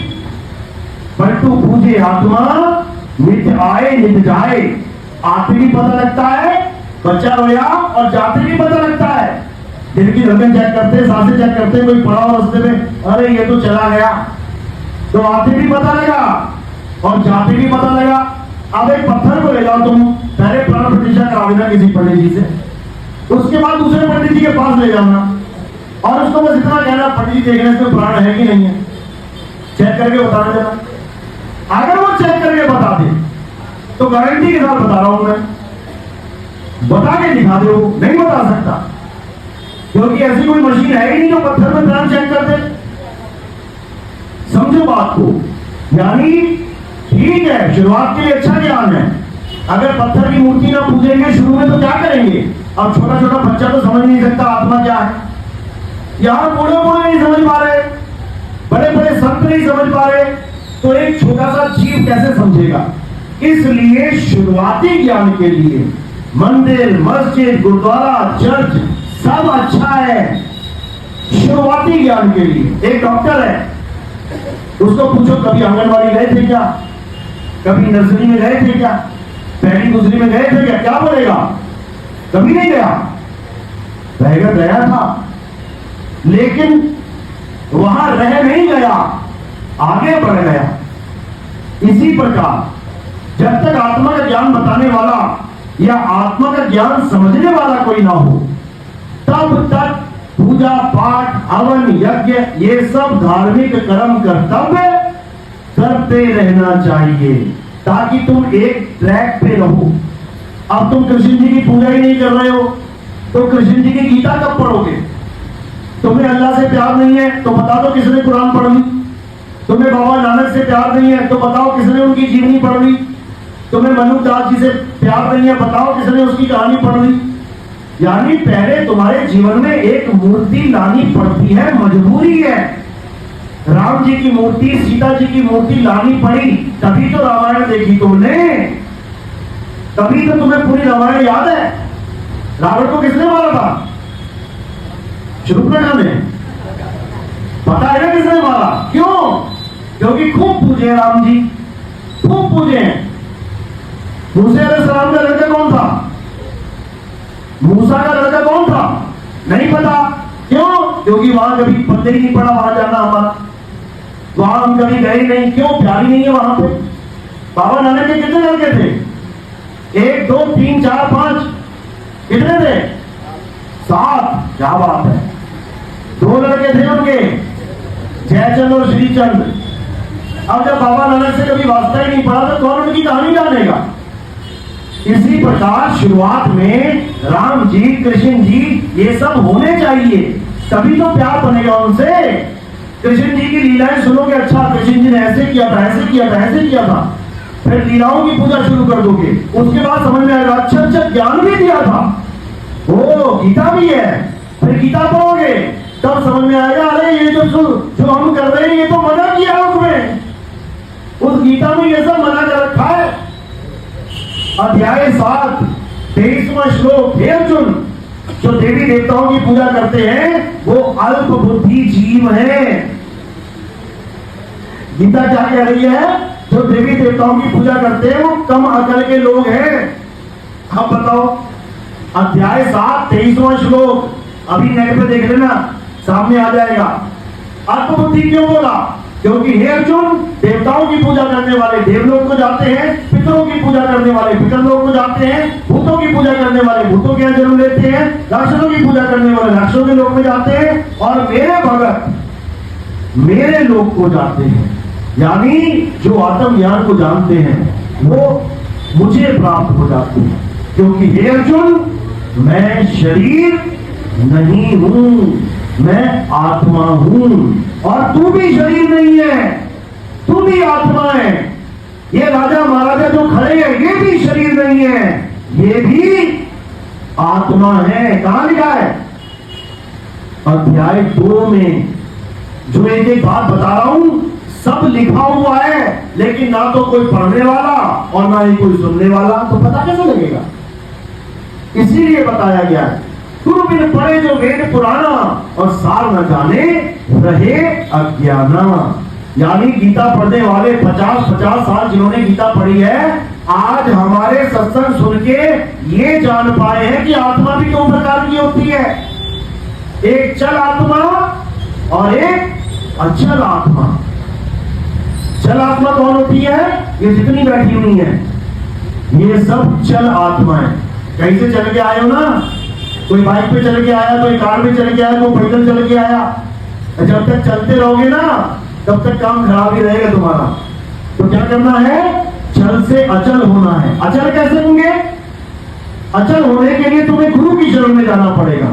पलटू पूजे आत्मा नित आए नित जाए, आते भी पता लगता है, बच्चा रोया और जाते भी पता लगता है। दिल की धड़कन चेक करते, सांसें चेक करते, कोई पड़ा हो रास्ते में, अरे ये तो चला गया, तो आते भी पता लगा और जाते भी पता लगा। अब एक पत्थर को ले जाओ तुम, पहले प्राण प्रतिष्ठा करा देना किसी पंडित जी से, उसके बाद दूसरे पंडित जी के पास ले जाना और उसको बस इतना कहना, पंडित जी देखना इसमें प्राण है कि नहीं है, चेक करके बता देना। अगर वो चेक करके बता दे तो गारंटी के साथ बता रहा हूं मैं, बता के दिखा दे, वो नहीं बता सकता, क्योंकि ऐसी कोई मशीन है ही नहीं जो पत्थर में प्राण चेक कर दे। समझो बात को, यानी ठीक है शुरुआत के लिए अच्छा ज्ञान है, अगर पत्थर की मूर्ति ना पूजेंगे शुरू में तो क्या करेंगे? अब छोटा छोटा बच्चा तो समझ नहीं सकता आत्मा क्या है, यहां बूढ़े नहीं समझ पा रहे, बड़े बड़े संत नहीं समझ पा रहे, तो एक छोटा सा जीव कैसे समझेगा? इसलिए शुरुआती ज्ञान के लिए मंदिर, मस्जिद, गुरुद्वारा, चर्च सब अच्छा है शुरुआती ज्ञान के लिए। एक डॉक्टर है, उसको पूछो कभी आंगनबाड़ी गए थे क्या, कभी नर्सरी में गए थे क्या, पहली दूसरी में गए थे क्या? क्या बोलेगा? कभी नहीं गया, रहेगा गया था, लेकिन वहां रह नहीं गया, आगे बढ़ गया। इसी प्रकार जब तक आत्मा का ज्ञान बताने वाला या आत्मा का ज्ञान समझने वाला कोई ना हो, तब तक पूजा पाठ, हवन, यज्ञ ये सब धार्मिक कर्म कर्तव्य करते रहना चाहिए, ताकि तुम एक ट्रैक पे रहो। अब तुम कृष्ण जी की पूजा ही नहीं कर रहे हो तो कृष्ण जी की गीता कब पढ़ोगे? तुम्हें अल्लाह से प्यार नहीं है तो बता दो किसने कुरान पढ़ ली। तुम्हें बाबा नानक से प्यार नहीं है तो बताओ किसने उनकी जीवनी पढ़ ली। तुम्हें मनुदास जी से प्यार नहीं है, बताओ किसने उसकी कहानी पढ़ ली। यानी पहले तुम्हारे जीवन में एक मूर्ति लानी पड़ती है, मजबूरी है। राम जी की मूर्ति, सीता जी की मूर्ति लानी पड़ी, तभी तो रामायण देखी तुमने, तभी तो तुम्हें पूरी रामायण याद है। रावण को किसने मारा था? शूर्पणखा ने। पता है ना किसने मारा? क्यों? क्योंकि खूब पूजे राम जी, खूब पूजे। मूसा अलैहिस्सलाम का लड़का कौन था? मूसा का लड़का कौन था? नहीं पता। क्यों? क्योंकि वहां कभी पत्ते ही नहीं पड़ा वहां जाना हमारा, वहां हम कभी गए नहीं। क्यों? प्यार ही नहीं है वहां पे। बाबा नानक के कितने लड़के थे? 1 2 3 4 5, कितने थे? 7। क्या बात है। 2 लड़के थे उनके, जयचंद और श्रीचंद। अब जब बाबा नानक से कभी वास्ता ही नहीं पड़ा तो कौन उनकी कहानी जानेगा? इसी प्रकार शुरुआत में राम जी, कृष्ण जी ये सब होने चाहिए, तभी तो प्यार बनेगा उनसे। कृष्ण जी की लीलाएं सुनोगे, अच्छा कृष्ण जी ने ऐसे किया था, ऐसे किया था, ऐसे किया था, फिर लीलाओं की पूजा शुरू कर दोगे, उसके बाद समझ में आएगा अच्छा अच्छा ज्ञान भी दिया था, ओ गीता भी है, फिर गीता पढ़ोगे तब समझ में आएगा अरे ये जो हम कर रहे हैं ये तो मना किया उसमें, उस गीता में ये सब मना अध्याय 7 23वां श्लोक, हे अर्जुन, जो देवी देवताओं की पूजा करते हैं वो अल्प बुद्धि जीव है। गीता क्या कह रही है? जो देवी देवताओं की पूजा करते हैं वो कम अकल के लोग हैं। अब बताओ, अध्याय 7 23वां श्लोक, अभी नेट पे देख लेना, सामने आ जाएगा। अल्प बुद्धि क्यों बोला? क्योंकि हे अर्जुन, देवताओं की पूजा करने वाले देवलोक को जाते हैं, पितरों की पूजा करने वाले पितरलोक को जाते हैं, भूतों की पूजा करने वाले भूतों के यहाँ जन्म लेते हैं, राक्षसों की पूजा करने वाले राक्षसों के लोक में जाते हैं, और मेरे भगत मेरे लोक को जाते हैं। यानी जो आत्म ज्ञान को जानते हैं वो मुझे प्राप्त हो जाते हैं। क्योंकि हे अर्जुन, मैं शरीर नहीं हूं, मैं आत्मा हूं, और तू भी शरीर नहीं है, तू भी आत्मा है। ये राजा महाराजा जो खड़े हैं ये भी शरीर नहीं है, ये भी आत्मा है। कहां लिखा है? अध्याय 2 में। जो एक एक बात बता रहा हूं सब लिखा हुआ है, लेकिन ना तो कोई पढ़ने वाला और ना ही कोई सुनने वाला, तो पता कैसे लगेगा? इसीलिए बताया गया है, गुरु बिन पढ़े जो वेद पुराना, और सार न जाने रहे अज्ञाना। यानी गीता पढ़ने वाले 50-50 साल जिन्होंने गीता पढ़ी है, आज हमारे सत्संग सुन के ये जान पाए हैं कि आत्मा भी 2 प्रकार की होती है, एक चल आत्मा और एक अचल आत्मा। चल आत्मा कौन होती है? ये जितनी बैठी हुई है ये सब चल आत्मा है। कहीं से चल के आए हो ना, कोई बाइक पे चल के आया, कोई कार पे चल के आया, कोई पैदल चल के आया। जब तक चलते रहोगे ना तब तक काम खराब ही रहेगा तुम्हारा। तो क्या करना है? चल से अचल होना है। अचल कैसे होंगे? अचल होने के लिए तुम्हें गुरु की शरण में जाना पड़ेगा।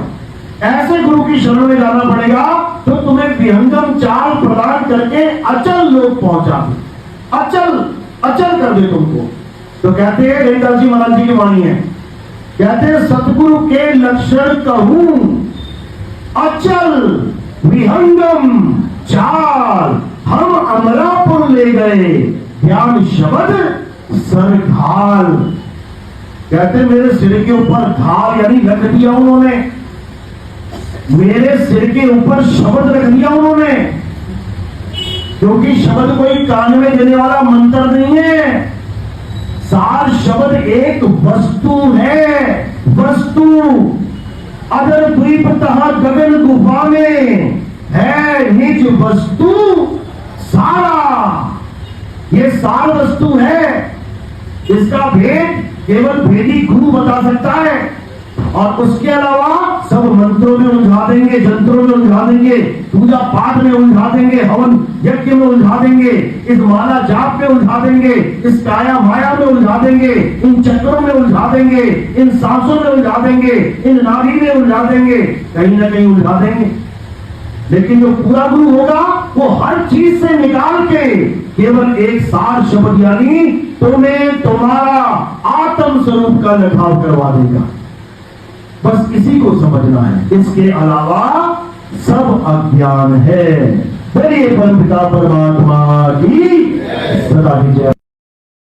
ऐसे गुरु की शरण में जाना पड़ेगा तो तुम्हें विहंगम चाल प्रदान करके अचल लोग पहुंचा दे, अचल कर दे तुमको। तो कहते हैं रविदास जी महाराज जी की वाणी है, कहते हैं सतगुरु के लक्षण कहूं अचल विहंगम चाल, हम अमरापुर ले गए ज्ञान शब्द सरघाल। कहते मेरे सिर के ऊपर घाल यानी रख दिया उन्होंने, मेरे सिर के ऊपर शब्द रख दिया उन्होंने। क्योंकि शब्द कोई कान में देने वाला मंत्र नहीं है, सार शब्द एक वस्तु है। वस्तु अदर द्वीप तहा गगन गुफा में है निज वस्तु सारा। ये सार वस्तु है, इसका भेद केवल भेदी गुरु बता सकता है, और उसके अलावा सब मंत्रों में उलझा देंगे, जंत्रों में उलझा देंगे, पूजा पाठ में उलझा देंगे, हवन यज्ञ में उलझा देंगे, इस माला जाप में उलझा देंगे, इस काया माया में उलझा देंगे, इन चक्रों में उलझा देंगे, इन सांसों में उलझा देंगे, इन नाड़ी में उलझा देंगे, कहीं ना कहीं उलझा देंगे। लेकिन जो पूरा गुरु होगा वो हर चीज से निकाल के केवल एक सार शब्द यानी तुम्हें तुम्हारा आत्म स्वरूप का लगाव करवा देगा। बस इसी को समझना है, इसके अलावा सब अज्ञान है। बोलिए परम पिता परमात्मा की सदा की जय।